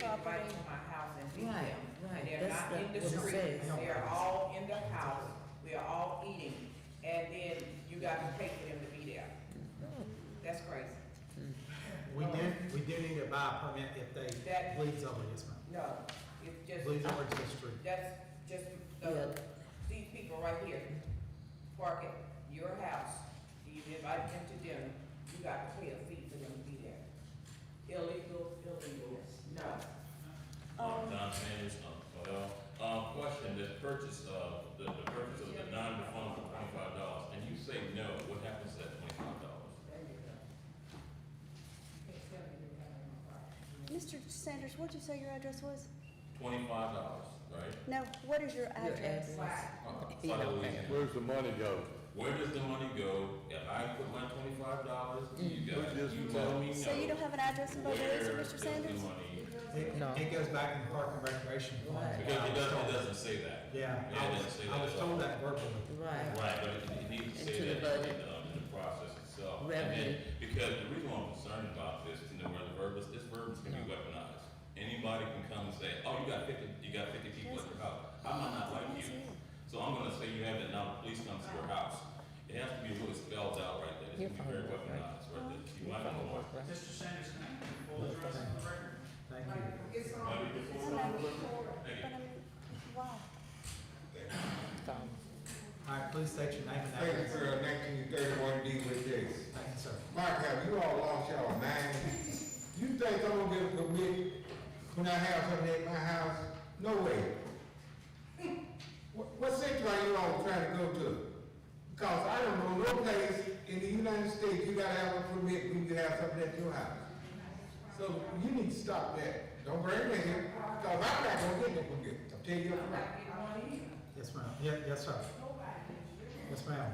property. right to my house and feed Right, them. right. They're That's not in the what it street, says. they're all in the house, we are all eating, and then you got to pay for them to be there. That's crazy. We do need to buy a permit if they That- bleeds over, yes ma'am. No, it's just, Bleeds over to the street. that's just, Yeah. these people right here, park at your house, you invite them to dinner, you got to pay a fee for them to be there. Illegal, no. Don Sanders, question, the purchase of the non-refundable $25, and you say no, what happens to that $25? Mr. Sanders, what'd you say your address was? $25, right? No, what is your address? Where's the money go? Where does the money go? If I put my $25, you guys, you tell me no. So you don't have an address in Bogalusa, Where Mr. is the Sanders? money? No. It goes back in the Park and Recreation Fund. Because it doesn't say that. Yeah, Yeah, it doesn't say I was that. told that verbally. Right. Right, but it needs to say Into the that budget. in the process itself. And Revenue. then, because the reason why I'm concerned about this, you know, where the verb is, this verb is gonna be weaponized. Anybody can come and say, oh, you got 50 people at your house. I might not like you. So I'm gonna say you have it, now the police come to your house. It has to be really spelled out right there. It's gonna be very weaponized, right there. You might not want. Mr. Sanders, can I have your full address on the record? Thank you. It's on. Maybe before- I know, Thank but you. I mean, why? All right, please state your name and Thank you address. for 1931 D with this. Thank you, sir. Mark, have you all lost y'all mind? You think I'm gonna get a permit when I have something at my house? No way. What city are you all trying to go to? Because I don't know no place in the United States you gotta have a permit when you have something at your house. So you need to stop that. Don't bring me here, because I'm not gonna get no permit. I'll tell you up front. Yes, ma'am. Yes, sir. Yes, ma'am.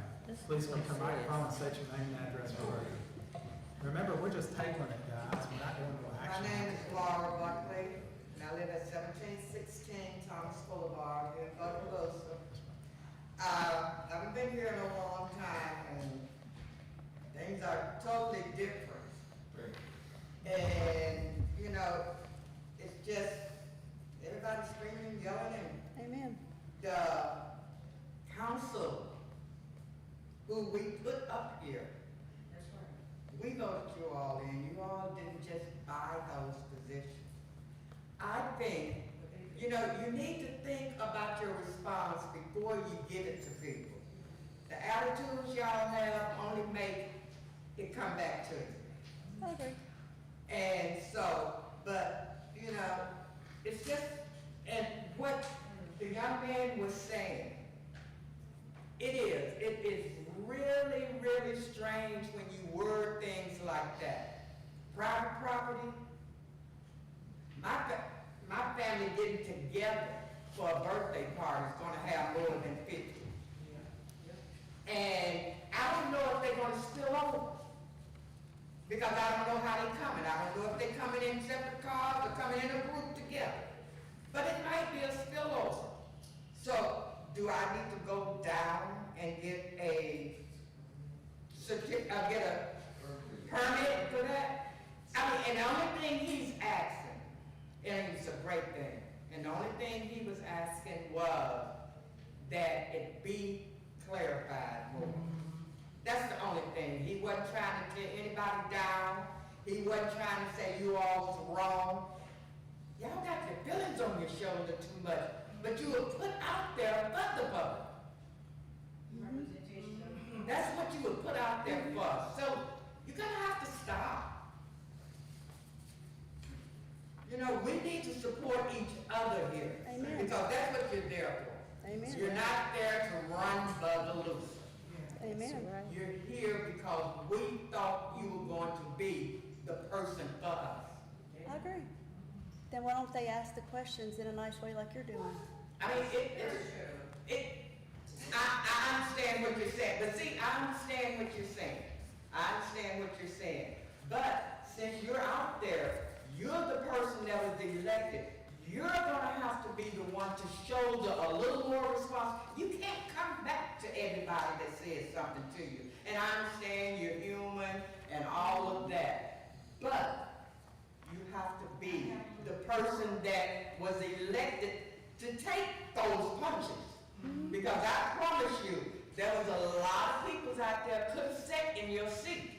Please come to the microphone and state your name and address for record. Remember, we're just tabling it, guys. We're not doing no My action. name is Laura Buckley, and I live at 1716 Thomas Boulevard in Bogalusa. I've been here in a long time, and things are totally different. And, you know, it's just, everybody's screaming, yelling, and Amen. the council who we put up here, we voted you all in, you all didn't just buy those positions. I think, you know, you need to think about your response before you give it to people. The attitudes y'all have only make it come back to you. I agree. And so, but, you know, it's just, and what the young man was saying, it is really, really strange when you word things like that. Private property, my family getting together for a birthday party is gonna have more than 50. And I don't know if they're gonna spill over. Because I don't know how they coming. I don't know if they coming in separate cars or coming in a group together. But it might be a spillover. So, do I need to go down and get a permit for that? I mean, and the only thing he's asking, and it's a great thing, and the only thing he was asking was that it be clarified more. That's the only thing. He wasn't trying to tear anybody down. He wasn't trying to say you all was wrong. Y'all got your feelings on your shoulder too much, but you were put out there for the public. That's what you were put out there for. So you're gonna have to stop. You know, we need to support each other here. Amen. Because that's what you're there for. Amen. You're not there to run Bogalusa. Amen. You're here because we thought you were going to be the person for us. I agree. Then why don't they ask the questions in a nice way like you're doing? I mean, I understand what you're saying, but see, I understand what you're saying. I understand what you're saying. But since you're out there, you're the person that was elected. You're gonna have to be the one to shoulder a little more responsibility. You can't come back to everybody that says something to you. And I understand you're human and all of that. But you have to be the person that was elected to take those punches. Because I promise you, there was a lot of people out there couldn't sit in your seat.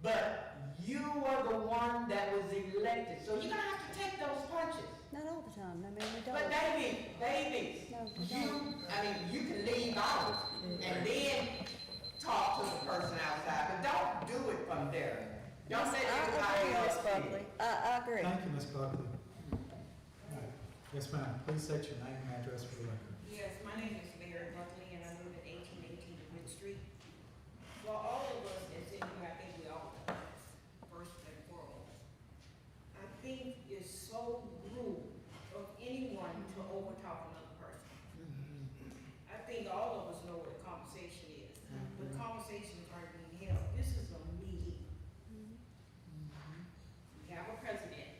But you were the one that was elected, so you're gonna have to take those punches. Not all the time, I mean, we don't. But baby, No, we don't. you can leave out and then talk to the person outside, but don't do it from there. Don't let I everybody agree, Ms. else see Buckley. it. I agree. Thank you, Ms. Buckley. All right. Yes, ma'am. Please state your name and address for the record. Yes, my name is Mary Buckley, and I live at 1818 Wood Street. For all of us that's in here, I think we all know this, first and foremost. I think it's so rude of anyone to overtalk another person. I think all of us know what a conversation is, but conversations aren't being held. This is a meeting. We have a president,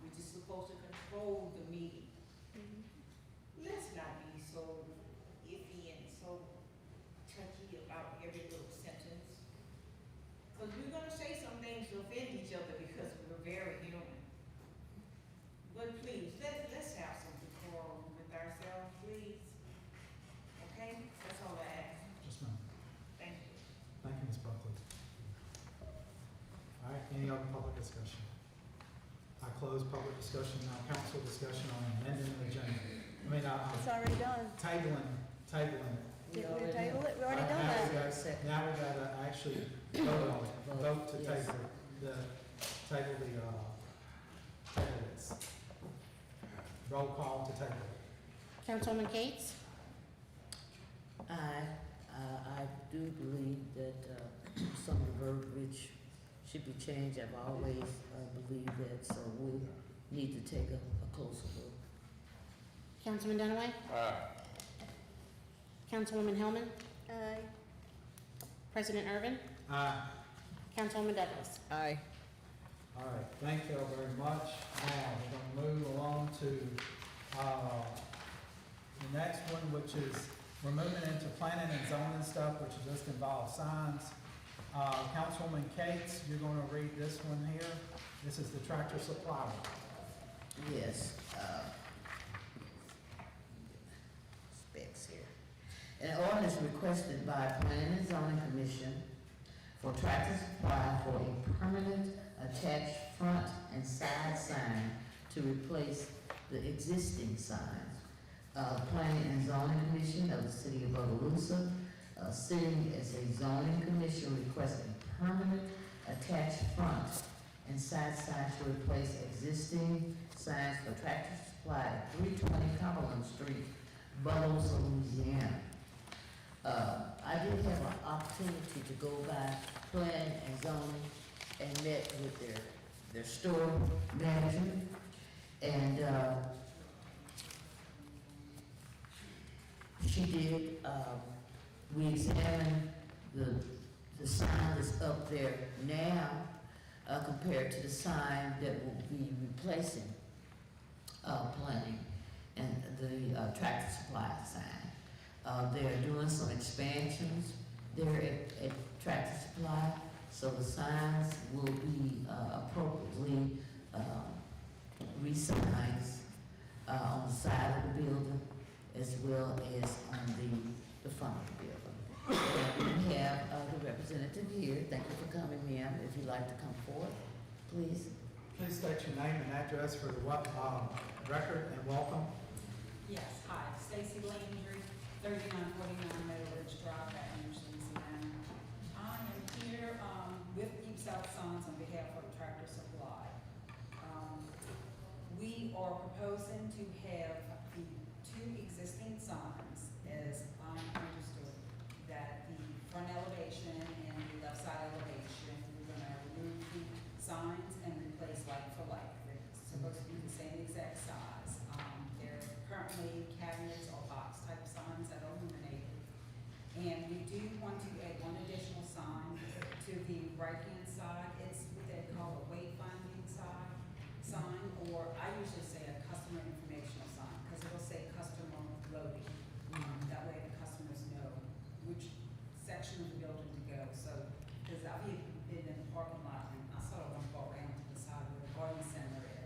which is supposed to control the meeting. Let's not be so iffy and so touchy about every little sentence. Because we're gonna say some things to offend each other because we're very human. But please, let's have some decorum with ourselves, please. Okay? That's all I ask. Yes, ma'am. Thank you. Thank you, Ms. Buckley. All right, any other public discussion? I close public discussion, now council discussion on amending the agenda. It's already done. Tabling it. Did we table it? We already done Now we that. gotta- Now we gotta actually vote on it, vote to Yes. table table this. Roll call to table. Councilwoman Gates, I do believe that, some of the verbiage should be changed. I've always, believed that, so we need to take a closer look. Councilman Dunaway, Councilwoman Hellman, Aye. President Irvin, Aye. Councilwoman Douglas. Aye. All right, thank you all very much. Now, we're gonna move along to, the next one, which is we're moving into planning and zoning stuff, which just involves signs. Councilwoman Cates, you're gonna read this one here. This is the Tractor Supply one. Yes, specs here. An ordinance requested by Planning and Zoning Commission for Tractor Supply for a permanent attached front and side sign to replace the existing signs. Planning and Zoning Commission of the City of Bogalusa, sitting as a zoning commission requesting permanent attached front and side signs to replace existing signs for Tractor Supply at 320 Cumberland Street, Bogalusa, Louisiana. I did have an opportunity to go by Planning and Zoning and met with their store manager, and she did, we examined the sign that's up there now compared to the sign that will be replacing Planning and the Tractor Supply sign. They're doing some expansions there at Tractor Supply, so the signs will be appropriately re-signs on the side of the building as well as on the front of the building. And we have the representative here. Thank you for coming, ma'am. If you'd like to come forward, please. Please state your name and address for the record, and welcome. Yes, hi, Stacy Landry, 3949 Meadow Ridge Drive, Baton Rouge, Louisiana. I am here with Deep South Signs on behalf of Tractor Supply. We are proposing to have the two existing signs, as I understood, that the front elevation and the left side elevation, we're gonna remove the signs and replace like for like. They're supposed to be the same exact size. They're currently cabinets or box type signs that are illuminated. And we do want to add one additional sign to the right-hand side. It's what they call a wayfinding sign, or I usually say a customer informational sign, because it'll say customer loading. That way the customers know which section of the building to go. So, because I've even been in the parking lot and I sort of want to go around to the side where the garden center is.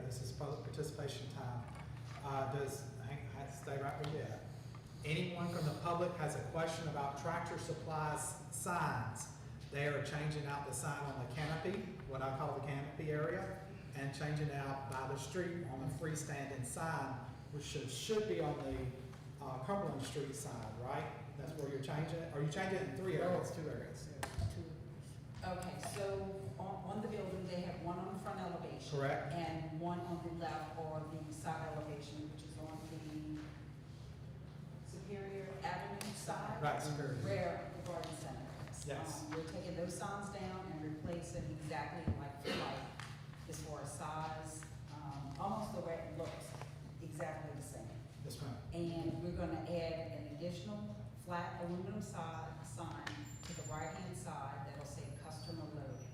this is public participation time. Stay right where you're at. Anyone from the public has a question about Tractor Supply's signs. They are changing out the sign on the canopy, what I call the canopy area, and changing out by the street on the freestanding sign, which should be on the Cumberland Street side, right? That's where you're changing it? Or you changing it in 3 areas, 2 areas? Okay, so on the building, they have one on the front elevation. Correct. And one on the left or the side elevation, which is on the Superior Avenue side. Right, Superior. Where the garden center is. Yes. We're taking those signs down and replacing exactly like for like, as far as size, almost the way it looks, exactly the same. Yes, ma'am. And we're gonna add an additional flat aluminum sign to the right-hand side that'll say customer loading.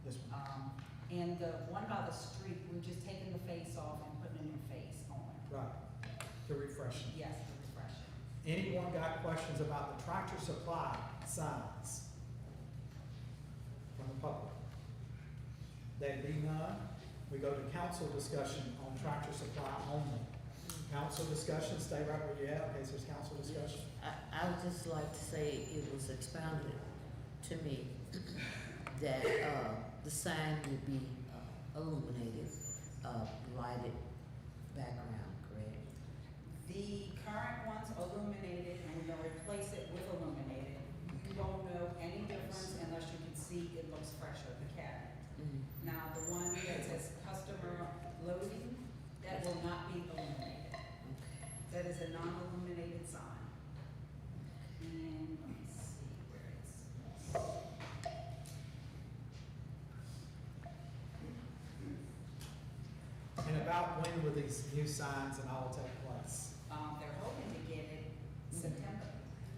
Yes, ma'am. And the one by the street, we're just taking the face off and putting a new face on it. Right. To refresh it. Yes, to refresh it. Anyone got questions about the Tractor Supply signs from the public? There be none. We go to council discussion on Tractor Supply only. Council discussion, stay right where you're at, in case there's council discussion. I would just like to say it was expounded to me that, the sign would be illuminated, lighted background, correct? The current one's illuminated, and we're gonna replace it with illuminated. You won't know any difference unless you can see it looks fresher, the cabinet. Now, the one that says customer loading, that will not be illuminated. That is a non-illuminated sign. And let me see where it's. And about when will these new signs and all take place? They're hoping to get it September.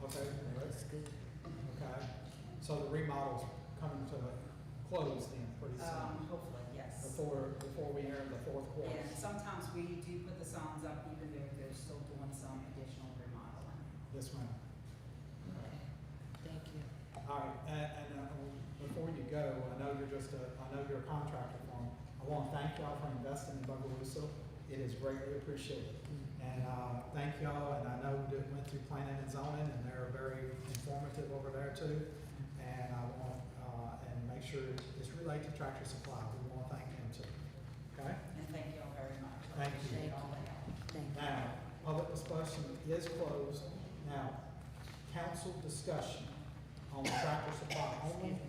Okay, That's good. okay. So the remodel's coming to a close then pretty soon, Hopefully, yes. before we enter the fourth quarter. Yeah, and sometimes we do put the signs up even though they're still doing some additional remodeling. Yes, ma'am. Thank you. All right, and before you go, I know you're a contractor for them. I want to thank y'all for investing in Bogalusa. It is greatly appreciated. And thank y'all, and I know that went through planning and zoning, and they're very informative over there too. And I want, and make sure it's related to Tractor Supply. We want to thank them too. Okay? And thank you all very much. I Thank you. appreciate all the help. Thank you. Now, public discussion is closed. Now, council discussion on Tractor Supply only.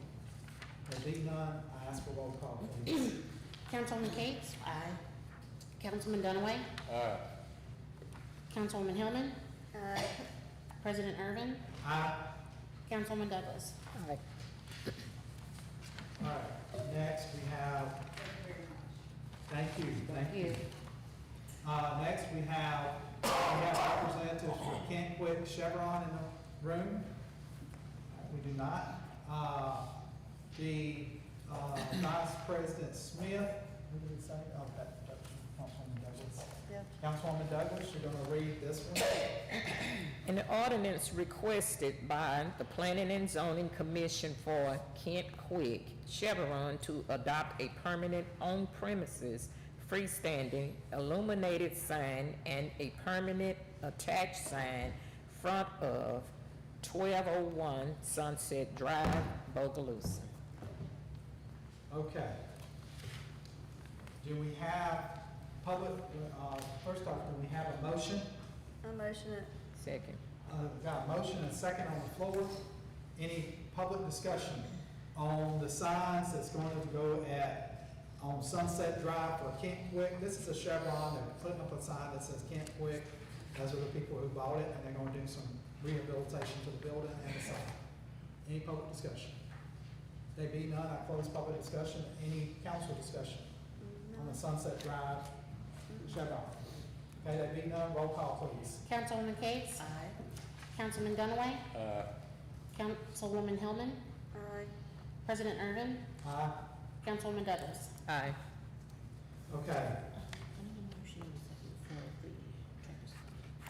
There be none, I ask for roll call, please. Councilwoman Cates? Aye. Councilman Dunaway? Councilwoman Hillman? President Irvin? Aye. Councilwoman Douglas? Aye. All right, next we have, thank you. Next we have representatives from Kent Quick Chevron in the room. We do not. The Vice President Smith, who did it say? Oh, that's Councilwoman Douglas. Yep. Councilwoman Douglas, you're gonna read this one. An ordinance requested by the Planning and Zoning Commission for Kent Quick Chevron to adopt a permanent on-premises freestanding illuminated sign and a permanent attached sign front of 1201 Sunset Drive, Bogalusa. Okay. Do we have public, first off, do we have a motion? I motion it. Second. Got a motion and a second on the floor. Any public discussion on the signs that's going to go on Sunset Drive for Kent Quick? This is a Chevron, they're putting up a sign that says Kent Quick. Those are the people who bought it, and they're gonna do some rehabilitation to the building and the sign. Any public discussion? There be none, I close public discussion. Any council discussion on the Sunset Drive Chevron? Okay, there be none, roll call please. Councilwoman Cates? Aye. Councilman Dunaway? Councilwoman Hillman? Aye. President Irvin? Aye. Councilwoman Douglas? Aye. Okay. I need a motion in a second for the Tractor Supply.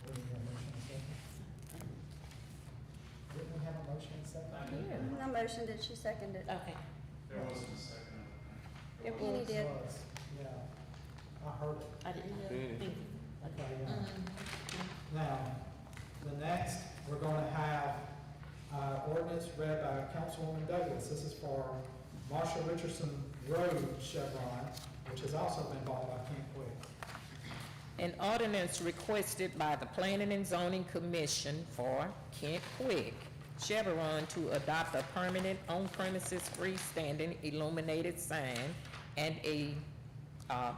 Didn't we have a motion and a second? Didn't we have a motion and a second? I motioned it, she seconded. Okay. There wasn't a second. Kenny did. Was, yeah. I heard it. I didn't hear. Mm. Thank you. Okay, Now, the next, we're gonna have, ordinance read by Councilwoman Douglas. This is for Marshall Richardson Road Chevron, which has also been bought by Kent Quick. An ordinance requested by the Planning and Zoning Commission for Kent Quick Chevron to adopt a permanent on-premises freestanding illuminated sign and a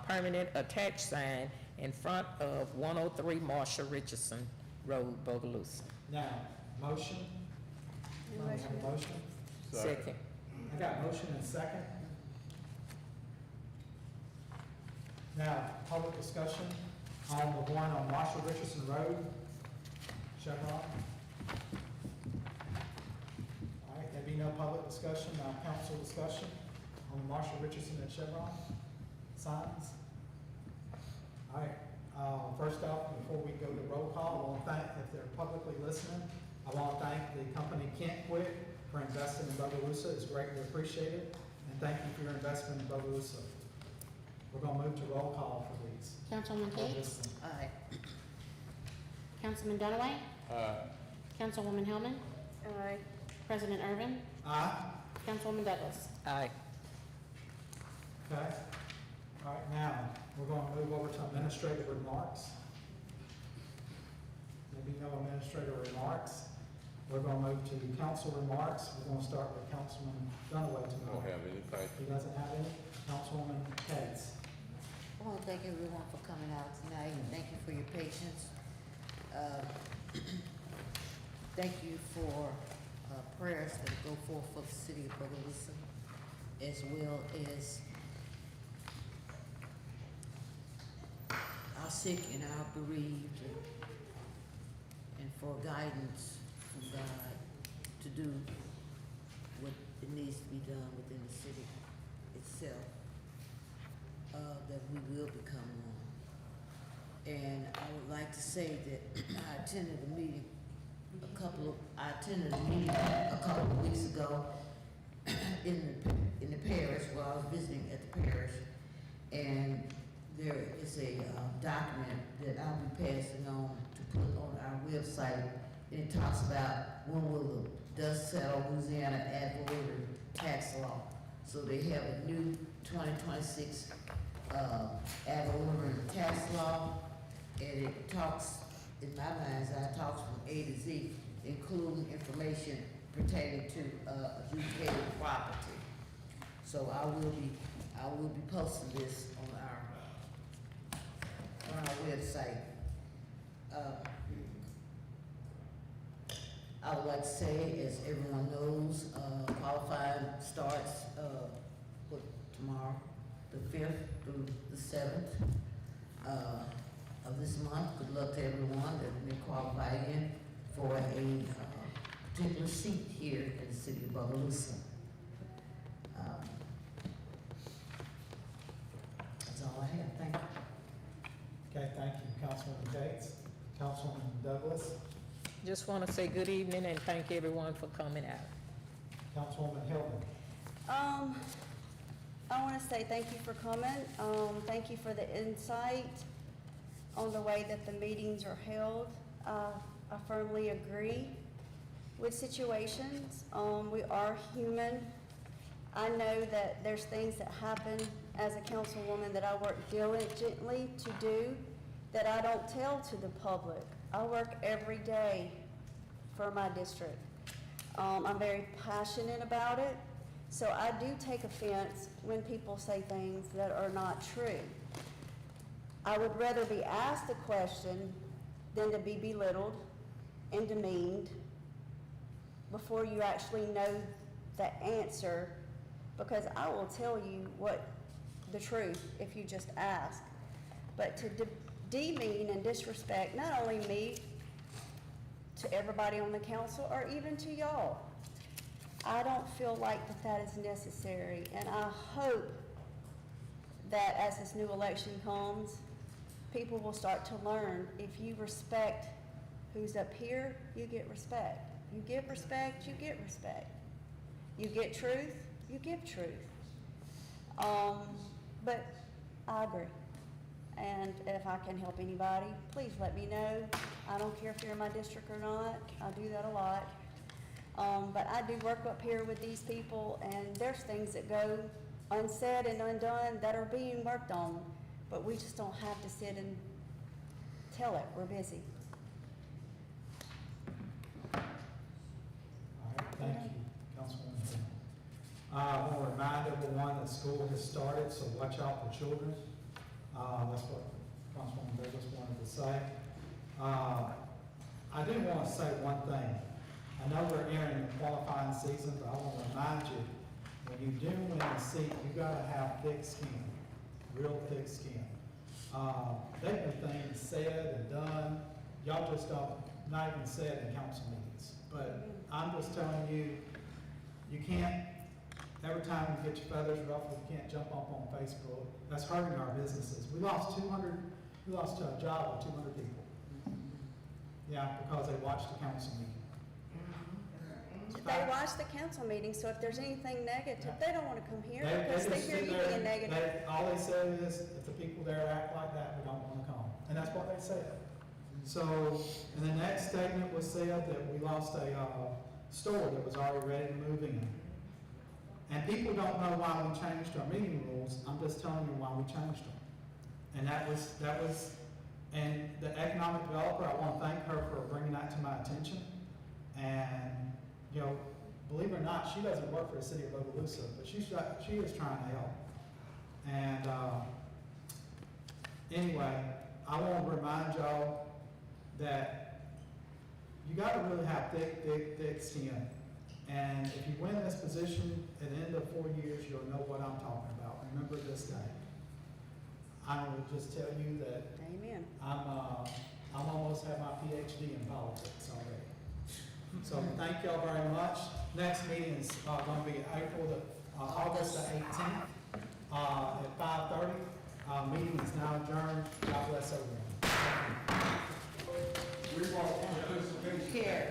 permanent attached sign in front of 103 Marshall Richardson Road, Bogalusa. Now, motion? I have a motion. Second. I got motion and second. Now, public discussion on the one on Marshall Richardson Road, Chevron. All right, there be no public discussion, now council discussion on the Marshall Richardson and Chevron signs. All right, first off, before we go to roll call, I want to thank, if they're publicly listening, I want to thank the company Kent Quick for investing in Bogalusa. It's greatly appreciated, and thank you for your investment in Bogalusa. We're gonna move to roll call for these. Councilwoman Gates, Aye. Councilman Dunaway, Aye. Councilwoman Hillman, Aye. President Irvin, Aye? Councilwoman Douglas. Aye. Okay. All right, now, we're gonna move over to administrative remarks. Maybe no administrative remarks. We're gonna move to council remarks. We're gonna start with Councilman Dunaway I don't tonight. have anything. He doesn't have any. Councilwoman Cates. I want to thank everyone for coming out tonight, and thank you for your patience. Thank you for prayers that go forth for the city of Bogalusa, as well as our sick and our bereaved, and for guidance from God to do what it needs to be done within the city itself, that we will become one. And I would like to say that I attended a meeting a couple of weeks ago in the parish, where I was visiting at the parish, and there is a document that I'll be passing on to put on our website, and it talks about when will the dust settle Louisiana ad valorem tax law. So they have a new 2026 ad valorem tax law, and it talks, in my mind's eye, talks from A to Z, including information pertaining to adjudicated property. So I will be posting this on our website. I would like to say, as everyone knows, qualifying starts tomorrow, the 5th through the 7th of this month. Good luck to everyone that may qualify in for a particular seat here in the city of Bogalusa. That's all I have. Thank you. Okay, thank you, Councilwoman Cates. Councilwoman Douglas. Just want to say good evening and thank everyone for coming out. Councilwoman Hillman. I want to say thank you for coming. Thank you for the insight on the way that the meetings are held. I firmly agree with situations. We are human. I know that there's things that happen as a councilwoman that I work diligently to do that I don't tell to the public. I work every day for my district. I'm very passionate about it, so I do take offense when people say things that are not true. I would rather be asked a question than to be belittled and demeaned before you actually know the answer, because I will tell you what the truth if you just ask. But to demean and disrespect not only me, to everybody on the council, or even to y'all, I don't feel like that is necessary. And I hope that as this new election comes, people will start to learn, if you respect who's up here, you get respect. You give respect, you get respect. You get truth, you give truth. But I agree. and if I can help anybody, please let me know. I don't care if you're in my district or not, I do that a lot. But I do work up here with these people, and there's things that go unsaid and undone that are being worked on, but we just don't have to sit and tell it, we're busy. All right, thank you, Councilwoman Hill. I want to remind everyone that school has started, so watch out for children. That's what Councilwoman Douglas wanted to say. I do want to say one thing. I know we're entering the qualifying season, but I want to remind you, when you do win a seat, you gotta have thick skin, real thick skin. There've been things said and done, y'all just don't, not even said in council meetings. But I'm just telling you, you can't, every time you get your feathers ruffled, you can't jump up on Facebook. That's hurting our businesses. We lost a job with 200 people. Yeah, because they watched the council meeting. They watch the council meeting, so if there's anything negative, they don't want to come here They because they just hear sit you there, being negative. all they say is, if the people there act like that, we don't want to come. And that's what they said. So, and the next statement was said that we lost a store that was already ready to move in. And people don't know why we changed our meeting rules. I'm just telling you why we changed them. And that was, and the economic developer, I want to thank her for bringing that to my attention. And, you know, believe it or not, she doesn't work for the city of Bogalusa, but she is trying to help. And anyway, I want to remind y'all that you got to really have thick skin. And if you win this position at the end of 4 years, you'll know what I'm talking about. Remember this day. I will just tell you that Amen. I'm almost have my PhD in politics already. So thank y'all very much. Next meeting is going to be August the 18th at 5:30. Meeting is now adjourned. God bless everyone. We want participation. Here.